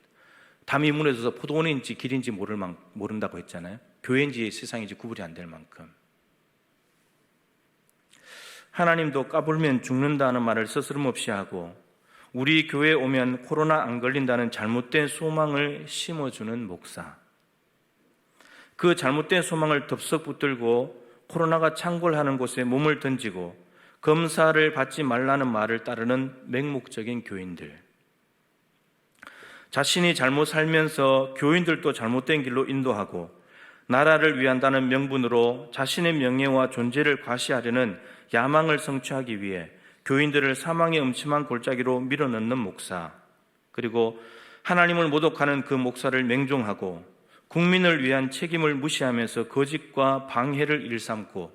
담이 무너져서 포도원인지 길인지 모른다고 했잖아요. 교회인지 세상인지 구분이 안 될 만큼. 하나님도 까불면 죽는다는 말을 스스럼없이 하고, 우리 교회에 오면 코로나 안 걸린다는 잘못된 소망을 심어주는 목사, 그 잘못된 소망을 덥석 붙들고 코로나가 창궐하는 곳에 몸을 던지고 검사를 받지 말라는 말을 따르는 맹목적인 교인들, 자신이 잘못 살면서 교인들도 잘못된 길로 인도하고 나라를 위한다는 명분으로 자신의 명예와 존재를 과시하려는 야망을 성취하기 위해 교인들을 사망의 음침한 골짜기로 밀어넣는 목사, 그리고 하나님을 모독하는 그 목사를 맹종하고 국민을 위한 책임을 무시하면서 거짓과 방해를 일삼고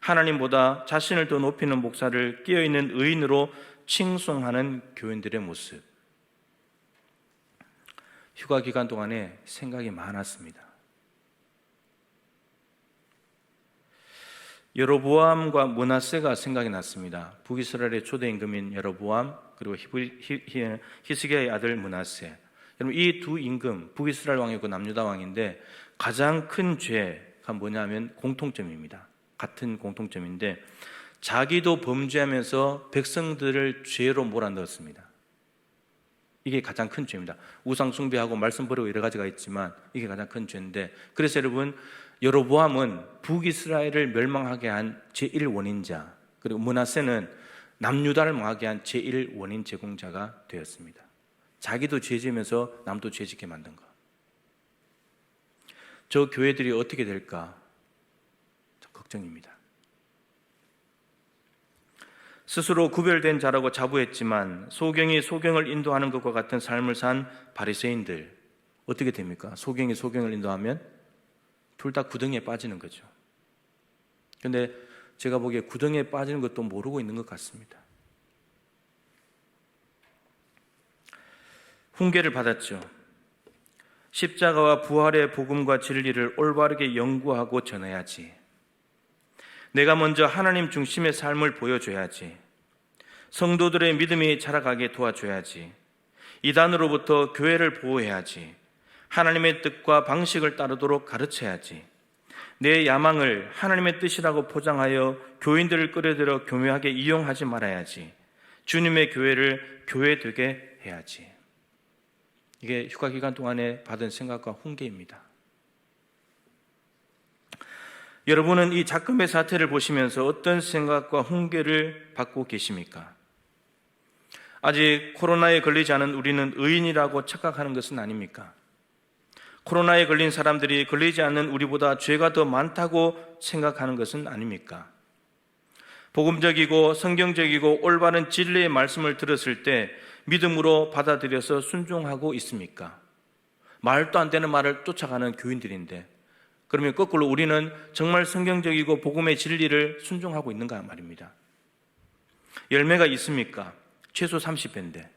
하나님보다 자신을 더 높이는 목사를 깨어있는 의인으로 칭송하는 교인들의 모습. 휴가 기간 동안에 생각이 많았습니다. 여로보암과 므낫세가 생각이 났습니다. 북이스라엘의 초대 임금인 여로보암, 그리고 히스기야의 아들 므낫세. 여러분, 이 두 임금, 북이스라엘 왕이고 남유다 왕인데 가장 큰 죄가 뭐냐면 공통점입니다. 같은 공통점인데, 자기도 범죄하면서 백성들을 죄로 몰아넣었습니다. 이게 가장 큰 죄입니다. 우상 숭배하고 말씀 버리고 여러 가지가 있지만 이게 가장 큰 죄인데, 그래서 여러분, 여로보암은 북이스라엘을 멸망하게 한 제1원인자, 그리고 므낫세는 남유다를 망하게 한 제1원인 제공자가 되었습니다. 자기도 죄 지으면서 남도 죄 짓게 만든 거. 저 교회들이 어떻게 될까 좀 걱정입니다. 스스로 구별된 자라고 자부했지만 소경이 소경을 인도하는 것과 같은 삶을 산 바리새인들 어떻게 됩니까? 소경이 소경을 인도하면 둘 다 구덩이에 빠지는 거죠. 그런데 제가 보기에 구덩이에 빠지는 것도 모르고 있는 것 같습니다. 훈계를 받았죠. 십자가와 부활의 복음과 진리를 올바르게 연구하고 전해야지. 내가 먼저 하나님 중심의 삶을 보여줘야지. 성도들의 믿음이 자라가게 도와줘야지. 이단으로부터 교회를 보호해야지. 하나님의 뜻과 방식을 따르도록 가르쳐야지. 내 야망을 하나님의 뜻이라고 포장하여 교인들을 끌어들여 교묘하게 이용하지 말아야지. 주님의 교회를 교회되게 해야지. 이게 휴가 기간 동안에 받은 생각과 훈계입니다. 여러분은 이 작금의 사태를 보시면서 어떤 생각과 훈계를 받고 계십니까? 아직 코로나에 걸리지 않은 우리는 의인이라고 착각하는 것은 아닙니까? 코로나에 걸린 사람들이 걸리지 않는 우리보다 죄가 더 많다고 생각하는 것은 아닙니까? 복음적이고 성경적이고 올바른 진리의 말씀을 들었을 때 믿음으로 받아들여서 순종하고 있습니까? 말도 안 되는 말을 쫓아가는 교인들인데, 그러면 거꾸로 우리는 정말 성경적이고 복음의 진리를 순종하고 있는가 말입니다. 열매가 있습니까? 최소 30배인데.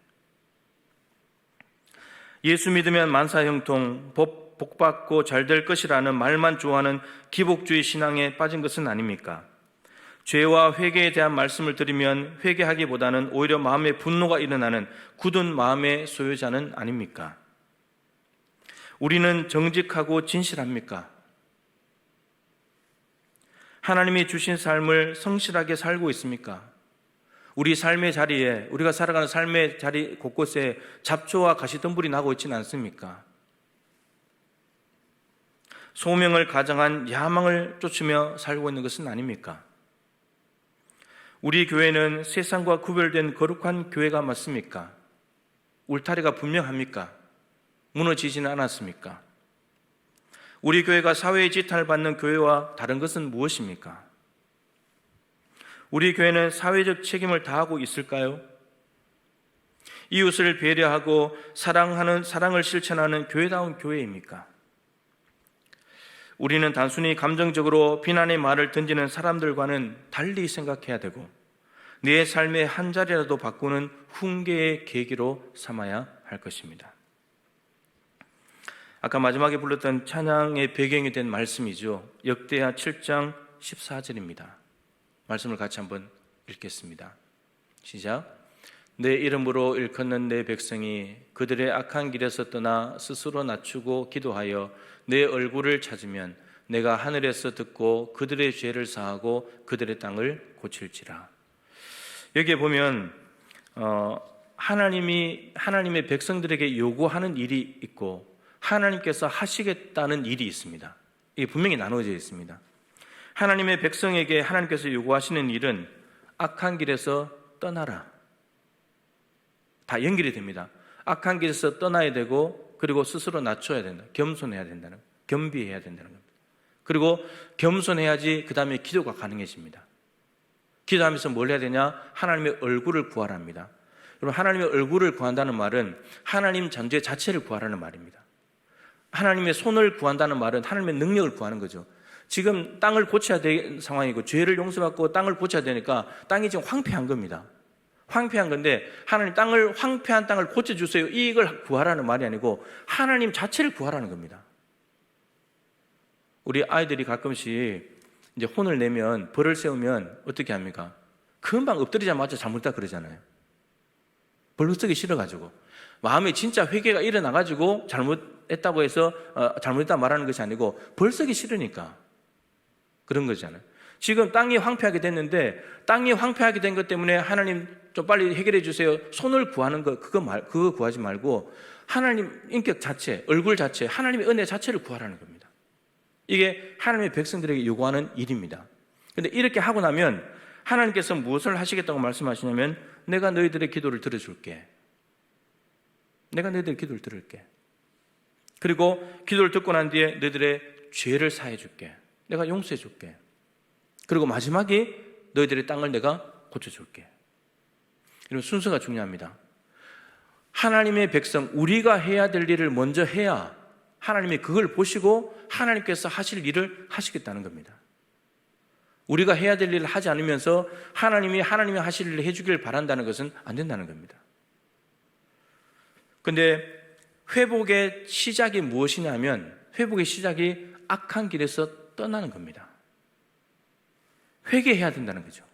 예수 믿으면 만사형통, 복받고 잘 될 것이라는 말만 좋아하는 기복주의 신앙에 빠진 것은 아닙니까? 죄와 회개에 대한 말씀을 들으면 회개하기보다는 오히려 마음에 분노가 일어나는 굳은 마음의 소유자는 아닙니까? 우리는 정직하고 진실합니까? 하나님이 주신 삶을 성실하게 살고 있습니까? 우리 삶의 자리에, 우리가 살아가는 삶의 자리 곳곳에 잡초와 가시덤불이 나고 있지는 않습니까? 소명을 가장한 야망을 쫓으며 살고 있는 것은 아닙니까? 우리 교회는 세상과 구별된 거룩한 교회가 맞습니까? 울타리가 분명합니까? 무너지지는 않았습니까? 우리 교회가 사회의 지탄을 받는 교회와 다른 것은 무엇입니까? 우리 교회는 사회적 책임을 다하고 있을까요? 이웃을 배려하고 사랑을 실천하는 교회다운 교회입니까? 우리는 단순히 감정적으로 비난의 말을 던지는 사람들과는 달리 생각해야 되고 내 삶의 한 자리라도 바꾸는 훈계의 계기로 삼아야 할 것입니다. 아까 마지막에 불렀던 찬양의 배경이 된 말씀이죠. 역대하 7장 14절입니다. 말씀을 같이 한번 읽겠습니다. 시작. 내 이름으로 일컫는 내 백성이 그들의 악한 길에서 떠나 스스로 낮추고 기도하여 내 얼굴을 찾으면 내가 하늘에서 듣고 그들의 죄를 사하고 그들의 땅을 고칠지라. 여기에 보면 하나님의 백성들에게 요구하는 일이 있고 하나님께서 하시겠다는 일이 있습니다. 이게 분명히 나눠져 있습니다. 하나님의 백성에게 하나님께서 요구하시는 일은 악한 길에서 떠나라. 다 연결이 됩니다. 악한 길에서 떠나야 되고 그리고 스스로 낮춰야 된다. 겸손해야 된다는, 겸비해야 된다는 겁니다. 그리고 겸손해야지 그 다음에 기도가 가능해집니다. 기도하면서 뭘 해야 되냐? 하나님의 얼굴을 구하랍니다. 여러분, 하나님의 얼굴을 구한다는 말은 하나님 존재 자체를 구하라는 말입니다. 하나님의 손을 구한다는 말은 하나님의 능력을 구하는 거죠. 지금 땅을 고쳐야 될 상황이고 죄를 용서받고 땅을 고쳐야 되니까 땅이 지금 황폐한 겁니다. 황폐한 건데 하나님 황폐한 땅을 고쳐주세요, 이걸 구하라는 말이 아니고 하나님 자체를 구하라는 겁니다. 우리 아이들이 가끔씩 이제 혼을 내면, 벌을 세우면 어떻게 합니까? 금방 엎드리자마자 잘못했다 그러잖아요. 벌 쓰기 싫어가지고. 마음에 진짜 회개가 일어나가지고 잘못했다고 해서 잘못했다 말하는 것이 아니고 벌 쓰기 싫으니까 그런 거잖아요. 지금 땅이 황폐하게 됐는데 땅이 황폐하게 된 것 때문에 하나님 좀 빨리 해결해 주세요, 손을 구하는 거, 그거 구하지 말고 하나님 인격 자체, 얼굴 자체, 하나님의 은혜 자체를 구하라는 겁니다. 이게 하나님의 백성들에게 요구하는 일입니다. 그런데 이렇게 하고 나면 하나님께서 무엇을 하시겠다고 말씀하시냐면 내가 너희들의 기도를 들어줄게. 내가 너희들의 기도를 들을게. 그리고 기도를 듣고 난 뒤에 너희들의 죄를 사해 줄게. 내가 용서해 줄게. 그리고 마지막에 너희들의 땅을 내가 고쳐줄게. 이런 순서가 중요합니다. 하나님의 백성, 우리가 해야 될 일을 먼저 해야 하나님이 그걸 보시고 하나님께서 하실 일을 하시겠다는 겁니다. 우리가 해야 될 일을 하지 않으면서 하나님이 하실 일을 해주길 바란다는 것은 안 된다는 겁니다. 그런데 회복의 시작이 무엇이냐면 회복의 시작이 악한 길에서 떠나는 겁니다. 회개해야 된다는 거죠.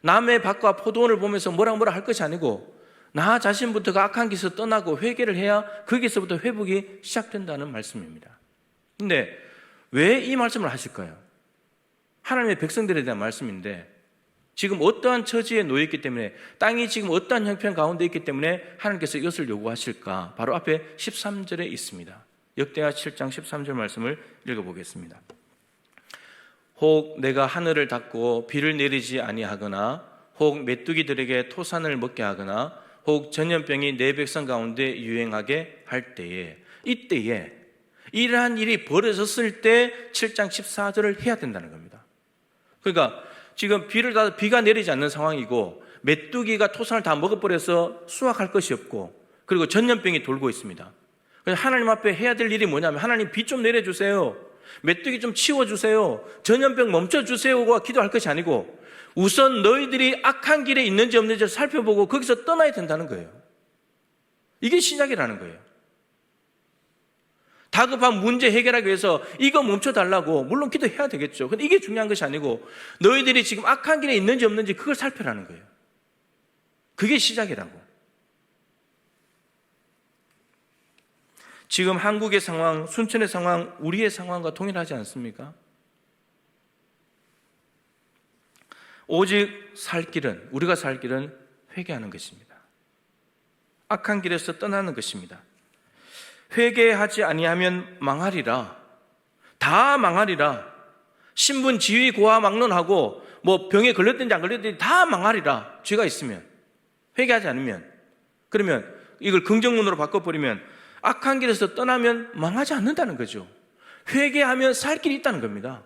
남의 밭과 포도원을 보면서 뭐라 할 것이 아니고 나 자신부터가 악한 길에서 떠나고 회개를 해야 거기서부터 회복이 시작된다는 말씀입니다. 그런데 왜 이 말씀을 하실까요? 하나님의 백성들에 대한 말씀인데 지금 어떠한 처지에 놓여 있기 때문에, 땅이 지금 어떠한 형편 가운데 있기 때문에 하나님께서 이것을 요구하실까? 바로 앞에 13절에 있습니다. 역대하 7장 13절 말씀을 읽어보겠습니다. 혹 내가 하늘을 닫고 비를 내리지 아니하거나 혹 메뚜기들에게 토산을 먹게 하거나 혹 전염병이 내 백성 가운데 유행하게 할 때에, 이때에 이러한 일이 벌어졌을 때 7장 14절을 해야 된다는 겁니다. 그러니까 지금 비가 내리지 않는 상황이고 메뚜기가 토산을 다 먹어버려서 수확할 것이 없고 그리고 전염병이 돌고 있습니다. 그래서 하나님 앞에 해야 될 일이 뭐냐면 하나님 비 좀 내려주세요. 메뚜기 좀 치워주세요. 전염병 멈춰주세요가 기도할 것이 아니고 우선 너희들이 악한 길에 있는지 없는지를 살펴보고 거기서 떠나야 된다는 거예요. 이게 시작이라는 거예요. 다급한 문제 해결하기 위해서 이거 멈춰달라고 물론 기도해야 되겠죠. 근데 이게 중요한 것이 아니고 너희들이 지금 악한 길에 있는지 없는지 그걸 살펴라는 거예요. 그게 시작이라고. 지금 한국의 상황, 순천의 상황, 우리의 상황과 동일하지 않습니까? 오직 살 길은, 우리가 살 길은 회개하는 것입니다. 악한 길에서 떠나는 것입니다. 회개하지 아니하면 망하리라. 다 망하리라. 신분, 지위, 고하 막론하고 뭐 병에 걸렸든지 안 걸렸든지 다 망하리라. 죄가 있으면, 회개하지 않으면. 그러면 이걸 긍정문으로 바꿔버리면 악한 길에서 떠나면 망하지 않는다는 거죠. 회개하면 살 길이 있다는 겁니다.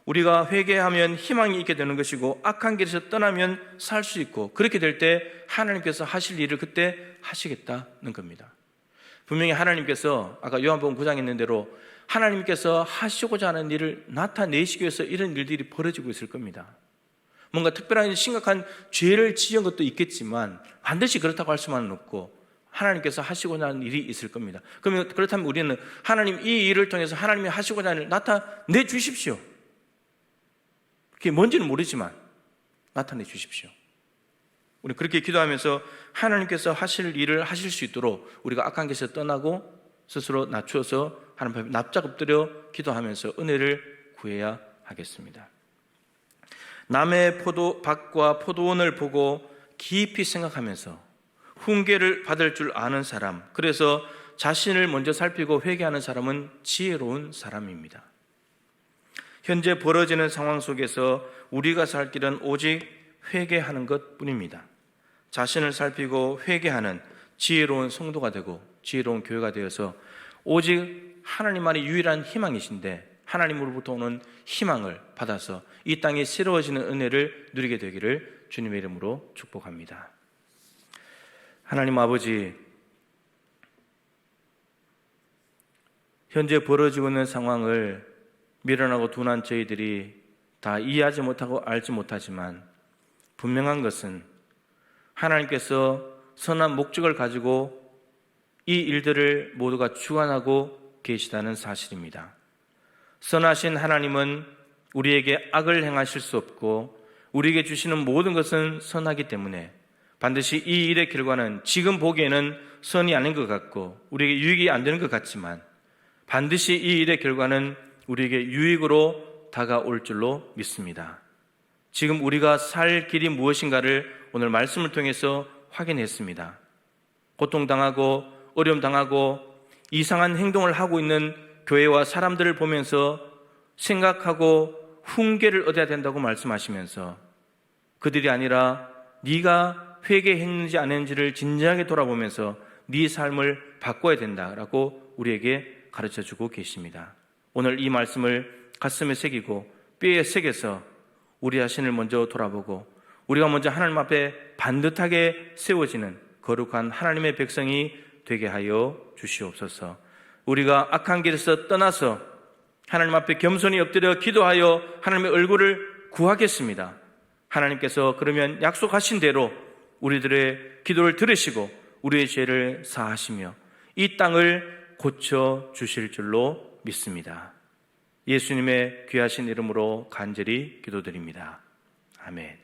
우리가 회개하면 희망이 있게 되는 것이고 악한 길에서 떠나면 살 수 있고 그렇게 될 때 하나님께서 하실 일을 그때 하시겠다는 겁니다. 분명히 하나님께서 아까 요한복음 9장에 있는 대로 하나님께서 하시고자 하는 일을 나타내시기 위해서 이런 일들이 벌어지고 있을 겁니다. 뭔가 특별한 심각한 죄를 지은 것도 있겠지만 반드시 그렇다고 할 수만은 없고 하나님께서 하시고자 하는 일이 있을 겁니다. 그러면 그렇다면 우리는 하나님 이 일을 통해서 하나님이 하시고자 하는 일을 나타내 주십시오. 그게 뭔지는 모르지만 나타내 주십시오. 우리 그렇게 기도하면서 하나님께서 하실 일을 하실 수 있도록 우리가 악한 길에서 떠나고 스스로 낮추어서 하나님 앞에 납작 엎드려 기도하면서 은혜를 구해야 하겠습니다. 남의 밭과 포도원을 보고 깊이 생각하면서 훈계를 받을 줄 아는 사람, 그래서 자신을 먼저 살피고 회개하는 사람은 지혜로운 사람입니다. 현재 벌어지는 상황 속에서 우리가 살 길은 오직 회개하는 것뿐입니다. 자신을 살피고 회개하는 지혜로운 성도가 되고 지혜로운 교회가 되어서 오직 하나님만의 유일한 희망이신데 하나님으로부터 오는 희망을 받아서 이 땅이 새로워지는 은혜를 누리게 되기를 주님의 이름으로 축복합니다. 하나님 아버지, 현재 벌어지고 있는 상황을 미련하고 둔한 저희들이 다 이해하지 못하고 알지 못하지만 분명한 것은 하나님께서 선한 목적을 가지고 이 일들을 모두가 주관하고 계시다는 사실입니다. 선하신 하나님은 우리에게 악을 행하실 수 없고 우리에게 주시는 모든 것은 선하기 때문에 반드시 이 일의 결과는 지금 보기에는 선이 아닌 것 같고 우리에게 유익이 안 되는 것 같지만 반드시 이 일의 결과는 우리에게 유익으로 다가올 줄로 믿습니다. 지금 우리가 살 길이 무엇인가를 오늘 말씀을 통해서 확인했습니다. 고통당하고 어려움당하고 이상한 행동을 하고 있는 교회와 사람들을 보면서 생각하고 훈계를 얻어야 된다고 말씀하시면서 그들이 아니라 네가 회개했는지 안 했는지를 진지하게 돌아보면서 네 삶을 바꿔야 된다라고 우리에게 가르쳐주고 계십니다. 오늘 이 말씀을 가슴에 새기고 뼈에 새겨서 우리 자신을 먼저 돌아보고 우리가 먼저 하나님 앞에 반듯하게 세워지는 거룩한 하나님의 백성이 되게 하여 주시옵소서. 우리가 악한 길에서 떠나서 하나님 앞에 겸손히 엎드려 기도하여 하나님의 얼굴을 구하겠습니다. 하나님께서 그러면 약속하신 대로 우리들의 기도를 들으시고 우리의 죄를 사하시며 이 땅을 고쳐 주실 줄로 믿습니다. 예수님의 귀하신 이름으로 간절히 기도드립니다. 아멘.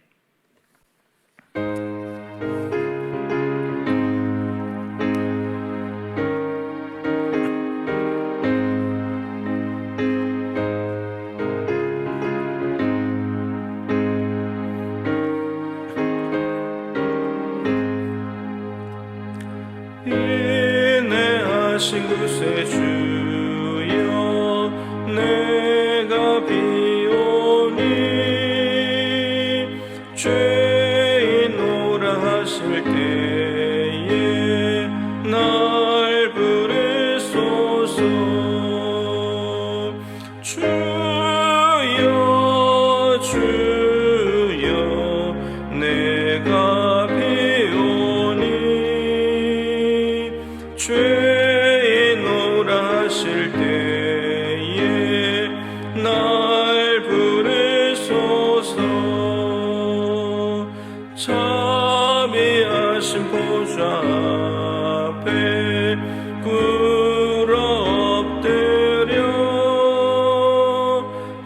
인내하신 그새 주여 내가 비오니 죄인노라 하실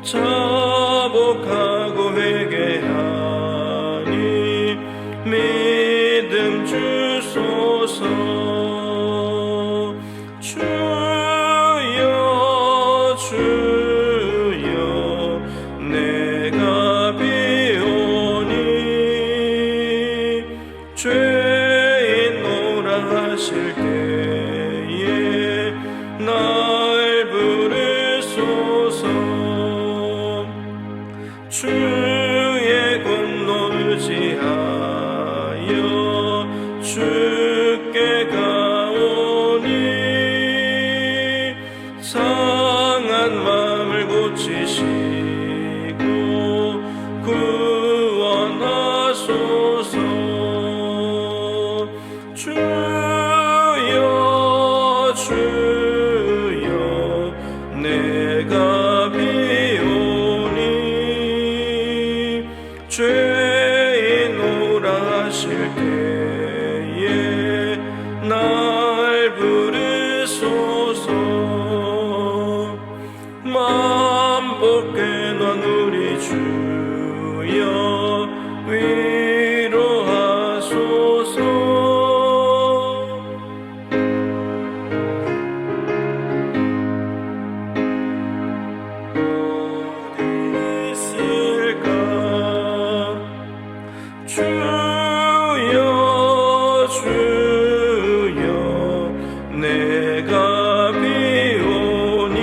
자복하고 회개하니 믿음 주소서. 주여 주여 내가 비오니 죄인노라 하실 때에 날 부르소서. 주의 공로 의지하여 주께 가오니 상한 마음을 고치시고 구원하소서. 주여 주여 내가 비오니 죄인노라 하실 때에 날 부르소서. 만복해 넌 우리 주여 위로하소서. 어디 있을까 주여 주여 내가 비오니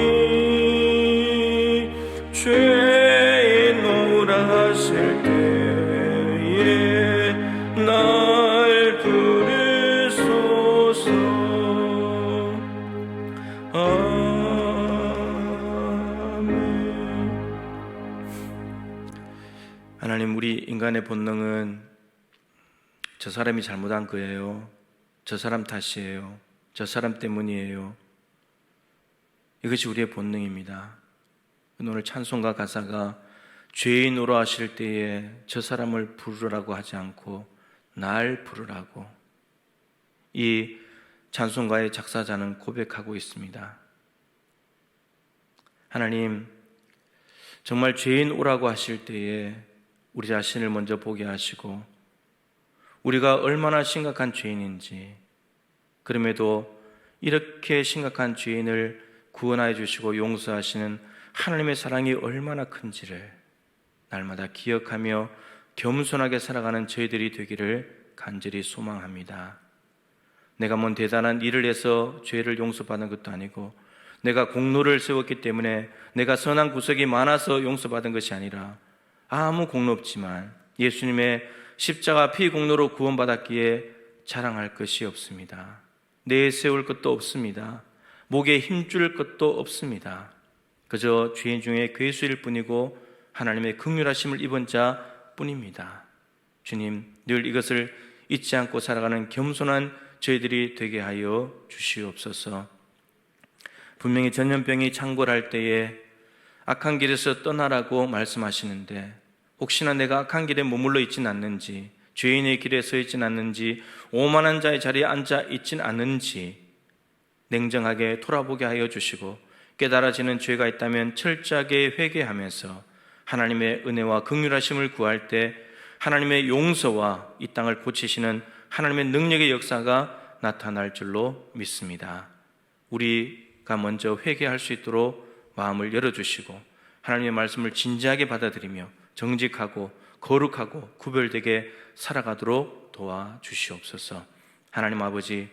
죄인노라 하실 때에 날 부르소서. 아멘.
하나님, 우리 인간의 본능은 저 사람이 잘못한 거예요, 저 사람 탓이에요, 저 사람 때문이에요. 이것이 우리의 본능입니다. 오늘 찬송가 가사가 죄인으로 하실 때에 저 사람을 부르라고 하지 않고 날 부르라고, 이 찬송가의 작사자는 고백하고 있습니다. 하나님, 정말 죄인 오라고 하실 때에 우리 자신을 먼저 보게 하시고 우리가 얼마나 심각한 죄인인지, 그럼에도 이렇게 심각한 죄인을 구원하여 주시고 용서하시는 하나님의 사랑이 얼마나 큰지를 날마다 기억하며 겸손하게 살아가는 저희들이 되기를 간절히 소망합니다. 내가 뭔 대단한 일을 해서 죄를 용서받은 것도 아니고, 내가 공로를 세웠기 때문에, 내가 선한 구석이 많아서 용서받은 것이 아니라 아무 공로 없지만 예수님의 십자가 피 공로로 구원받았기에 자랑할 것이 없습니다. 내세울 것도 없습니다. 목에 힘줄 것도 없습니다. 그저 죄인 중에 괴수일 뿐이고 하나님의 긍휼하심을 입은 자 뿐입니다. 주님, 늘 이것을 잊지 않고 살아가는 겸손한 저희들이 되게 하여 주시옵소서. 분명히 전염병이 창궐할 때에 악한 길에서 떠나라고 말씀하시는데, 혹시나 내가 악한 길에 머물러 있진 않는지, 죄인의 길에 서 있진 않는지, 오만한 자의 자리에 앉아 있진 않는지 냉정하게 돌아보게 하여 주시고, 깨달아지는 죄가 있다면 철저하게 회개하면서 하나님의 은혜와 긍휼하심을 구할 때 하나님의 용서와 이 땅을 고치시는 하나님의 능력의 역사가 나타날 줄로 믿습니다. 우리가 먼저 회개할 수 있도록 마음을 열어주시고 하나님의 말씀을 진지하게 받아들이며 정직하고 거룩하고 구별되게 살아가도록 도와주시옵소서. 하나님 아버지,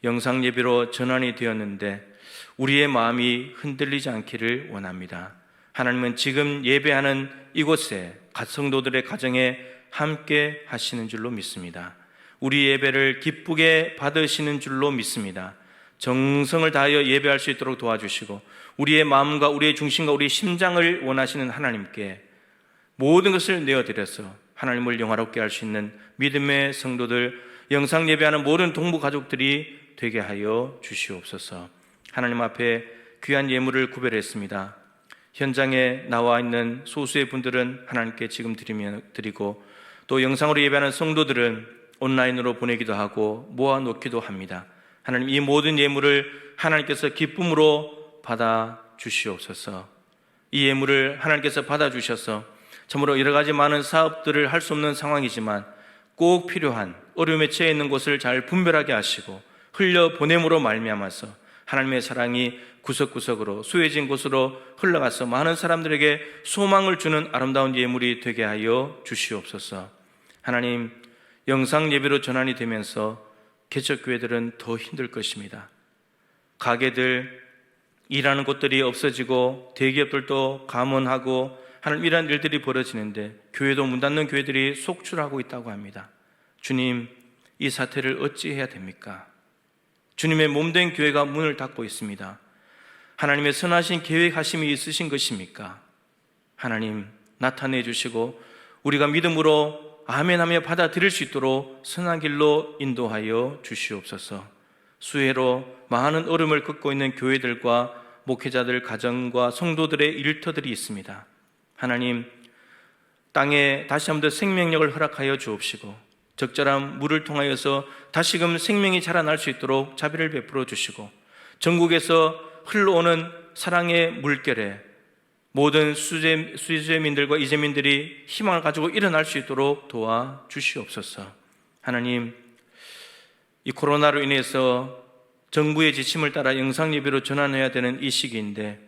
영상 예배로 전환이 되었는데 우리의 마음이 흔들리지 않기를 원합니다. 하나님은 지금 예배하는 이곳에 성도들의 가정에 함께 하시는 줄로 믿습니다. 우리 예배를 기쁘게 받으시는 줄로 믿습니다. 정성을 다하여 예배할 수 있도록 도와주시고 우리의 마음과 우리의 중심과 우리의 심장을 원하시는 하나님께 모든 것을 내어드려서 하나님을 영화롭게 할 수 있는 믿음의 성도들, 영상 예배하는 모든 동부 가족들이 되게 하여 주시옵소서. 하나님 앞에 귀한 예물을 구별했습니다. 현장에 나와 있는 소수의 분들은 하나님께 지금 드리고, 또 영상으로 예배하는 성도들은 온라인으로 보내기도 하고 모아놓기도 합니다. 하나님, 이 모든 예물을 하나님께서 기쁨으로 받아 주시옵소서. 이 예물을 하나님께서 받아주셔서 참으로 여러 가지 많은 사업들을 할 수 없는 상황이지만 꼭 필요한 어려움에 처해 있는 곳을 잘 분별하게 하시고 흘려보냄으로 말미암아서 하나님의 사랑이 구석구석으로 수해진 곳으로 흘러가서 많은 사람들에게 소망을 주는 아름다운 예물이 되게 하여 주시옵소서. 하나님, 영상 예배로 전환이 되면서 개척교회들은 더 힘들 것입니다. 가게들, 일하는 곳들이 없어지고 대기업들도 감원하고 하나님, 이러한 일들이 벌어지는데 교회도 문 닫는 교회들이 속출하고 있다고 합니다. 주님, 이 사태를 어찌해야 됩니까? 주님의 몸된 교회가 문을 닫고 있습니다. 하나님의 선하신 계획하심이 있으신 것입니까? 하나님, 나타내 주시고 우리가 믿음으로 아멘하며 받아들일 수 있도록 선한 길로 인도하여 주시옵소서. 수해로 많은 어려움을 겪고 있는 교회들과 목회자들, 가정과 성도들의 일터들이 있습니다. 하나님, 땅에 다시 한번 더 생명력을 허락하여 주옵시고 적절한 물을 통하여서 다시금 생명이 자라날 수 있도록 자비를 베풀어 주시고 전국에서 흘러오는 사랑의 물결에 모든 수재민들과 이재민들이 희망을 가지고 일어날 수 있도록 도와주시옵소서. 하나님, 이 코로나로 인해서 정부의 지침을 따라 영상예배로 전환해야 되는 이 시기인데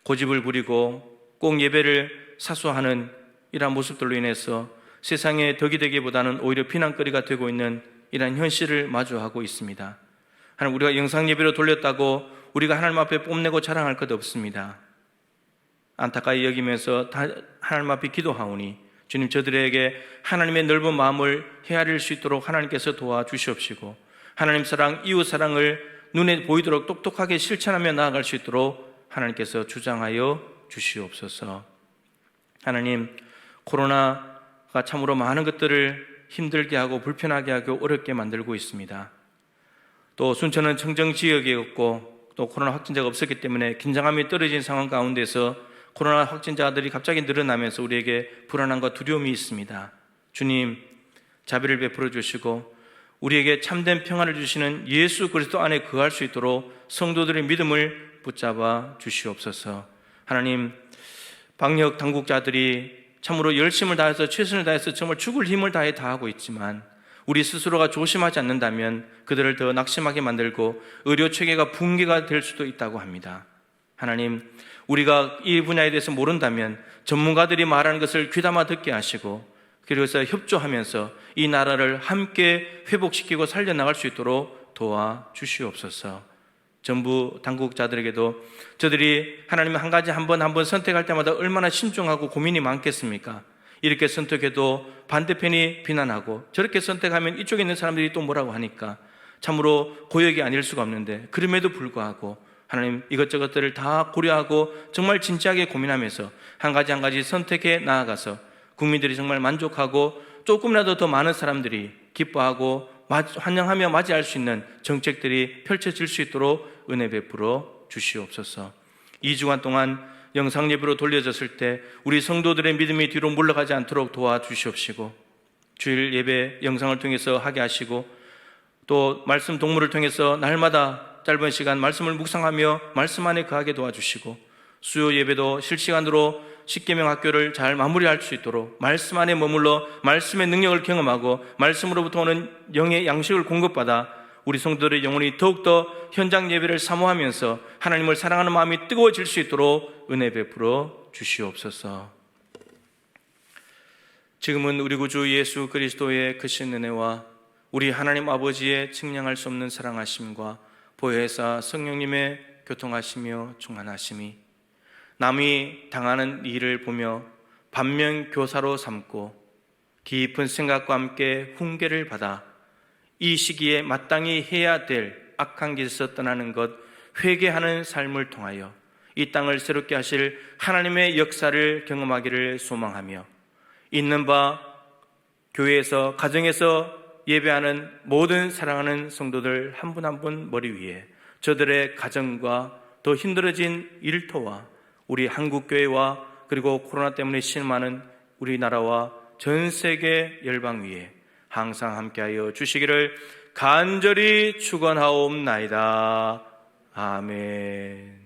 고집을 부리고 꼭 예배를 사수하는 이러한 모습들로 인해서 세상에 덕이 되기보다는 오히려 비난거리가 되고 있는 이러한 현실을 마주하고 있습니다. 하나님, 우리가 영상예배로 돌렸다고 우리가 하나님 앞에 뽐내고 자랑할 것 없습니다. 안타까이 여기면서 하나님 앞에 기도하오니 주님, 저들에게 하나님의 넓은 마음을 헤아릴 수 있도록 하나님께서 도와주시옵시고 하나님 사랑, 이웃 사랑을 눈에 보이도록 똑똑하게 실천하며 나아갈 수 있도록 하나님께서 주장하여 주시옵소서. 하나님, 코로나가 참으로 많은 것들을 힘들게 하고 불편하게 하고 어렵게 만들고 있습니다. 또 순천은 청정지역이었고 또 코로나 확진자가 없었기 때문에 긴장감이 떨어진 상황 가운데서 코로나 확진자들이 갑자기 늘어나면서 우리에게 불안함과 두려움이 있습니다. 주님, 자비를 베풀어 주시고 우리에게 참된 평안을 주시는 예수 그리스도 안에 거할 수 있도록 성도들의 믿음을 붙잡아 주시옵소서. 하나님, 방역 당국자들이 참으로 열심을 다해서 최선을 다해서 정말 죽을 힘을 다해 다하고 있지만 우리 스스로가 조심하지 않는다면 그들을 더 낙심하게 만들고 의료 체계가 붕괴가 될 수도 있다고 합니다. 하나님, 우리가 이 분야에 대해서 모른다면 전문가들이 말하는 것을 귀담아 듣게 하시고 그래서 협조하면서 이 나라를 함께 회복시키고 살려나갈 수 있도록 도와주시옵소서. 정부 당국자들에게도 저들이 하나님 한 가지 한 번 선택할 때마다 얼마나 신중하고 고민이 많겠습니까? 이렇게 선택해도 반대편이 비난하고 저렇게 선택하면 이쪽에 있는 사람들이 또 뭐라고 하니까 참으로 고역이 아닐 수가 없는데 그럼에도 불구하고 하나님, 이것저것들을 다 고려하고 정말 진지하게 고민하면서 한 가지 선택해 나아가서 국민들이 정말 만족하고 조금이라도 더 많은 사람들이 기뻐하고 환영하며 맞이할 수 있는 정책들이 펼쳐질 수 있도록 은혜 베풀어 주시옵소서. 2주간 동안 영상 예배로 돌려졌을 때 우리 성도들의 믿음이 뒤로 물러가지 않도록 도와주시옵시고 주일 예배 영상을 통해서 하게 하시고 또 말씀 동물을 통해서 날마다 짧은 시간 말씀을 묵상하며 말씀 안에 거하게 도와주시고 수요 예배도 실시간으로 십계명 학교를 잘 마무리할 수 있도록 말씀 안에 머물러 말씀의 능력을 경험하고 말씀으로부터 오는 영의 양식을 공급받아 우리 성도들의 영혼이 더욱더 현장 예배를 사모하면서 하나님을 사랑하는 마음이 뜨거워질 수 있도록 은혜 베풀어 주시옵소서. 지금은 우리 구주 예수 그리스도의 크신 은혜와 우리 하나님 아버지의 측량할 수 없는 사랑하심과 보혜사 성령님의 교통하시며 충만하심이 남이 당하는 일을 보며 반면교사로 삼고 깊은 생각과 함께 훈계를 받아 이 시기에 마땅히 해야 될 악한 길에서 떠나는 것, 회개하는 삶을 통하여 이 땅을 새롭게 하실 하나님의 역사를 경험하기를 소망하며 있는 바 교회에서 가정에서 예배하는 모든 사랑하는 성도들 한 분 한 분 머리 위에 저들의 가정과 더 힘들어진 일터와 우리 한국교회와 그리고 코로나 때문에 실망하는 우리나라와 전 세계 열방 위에 항상 함께하여 주시기를 간절히 축원하옵나이다. 아멘.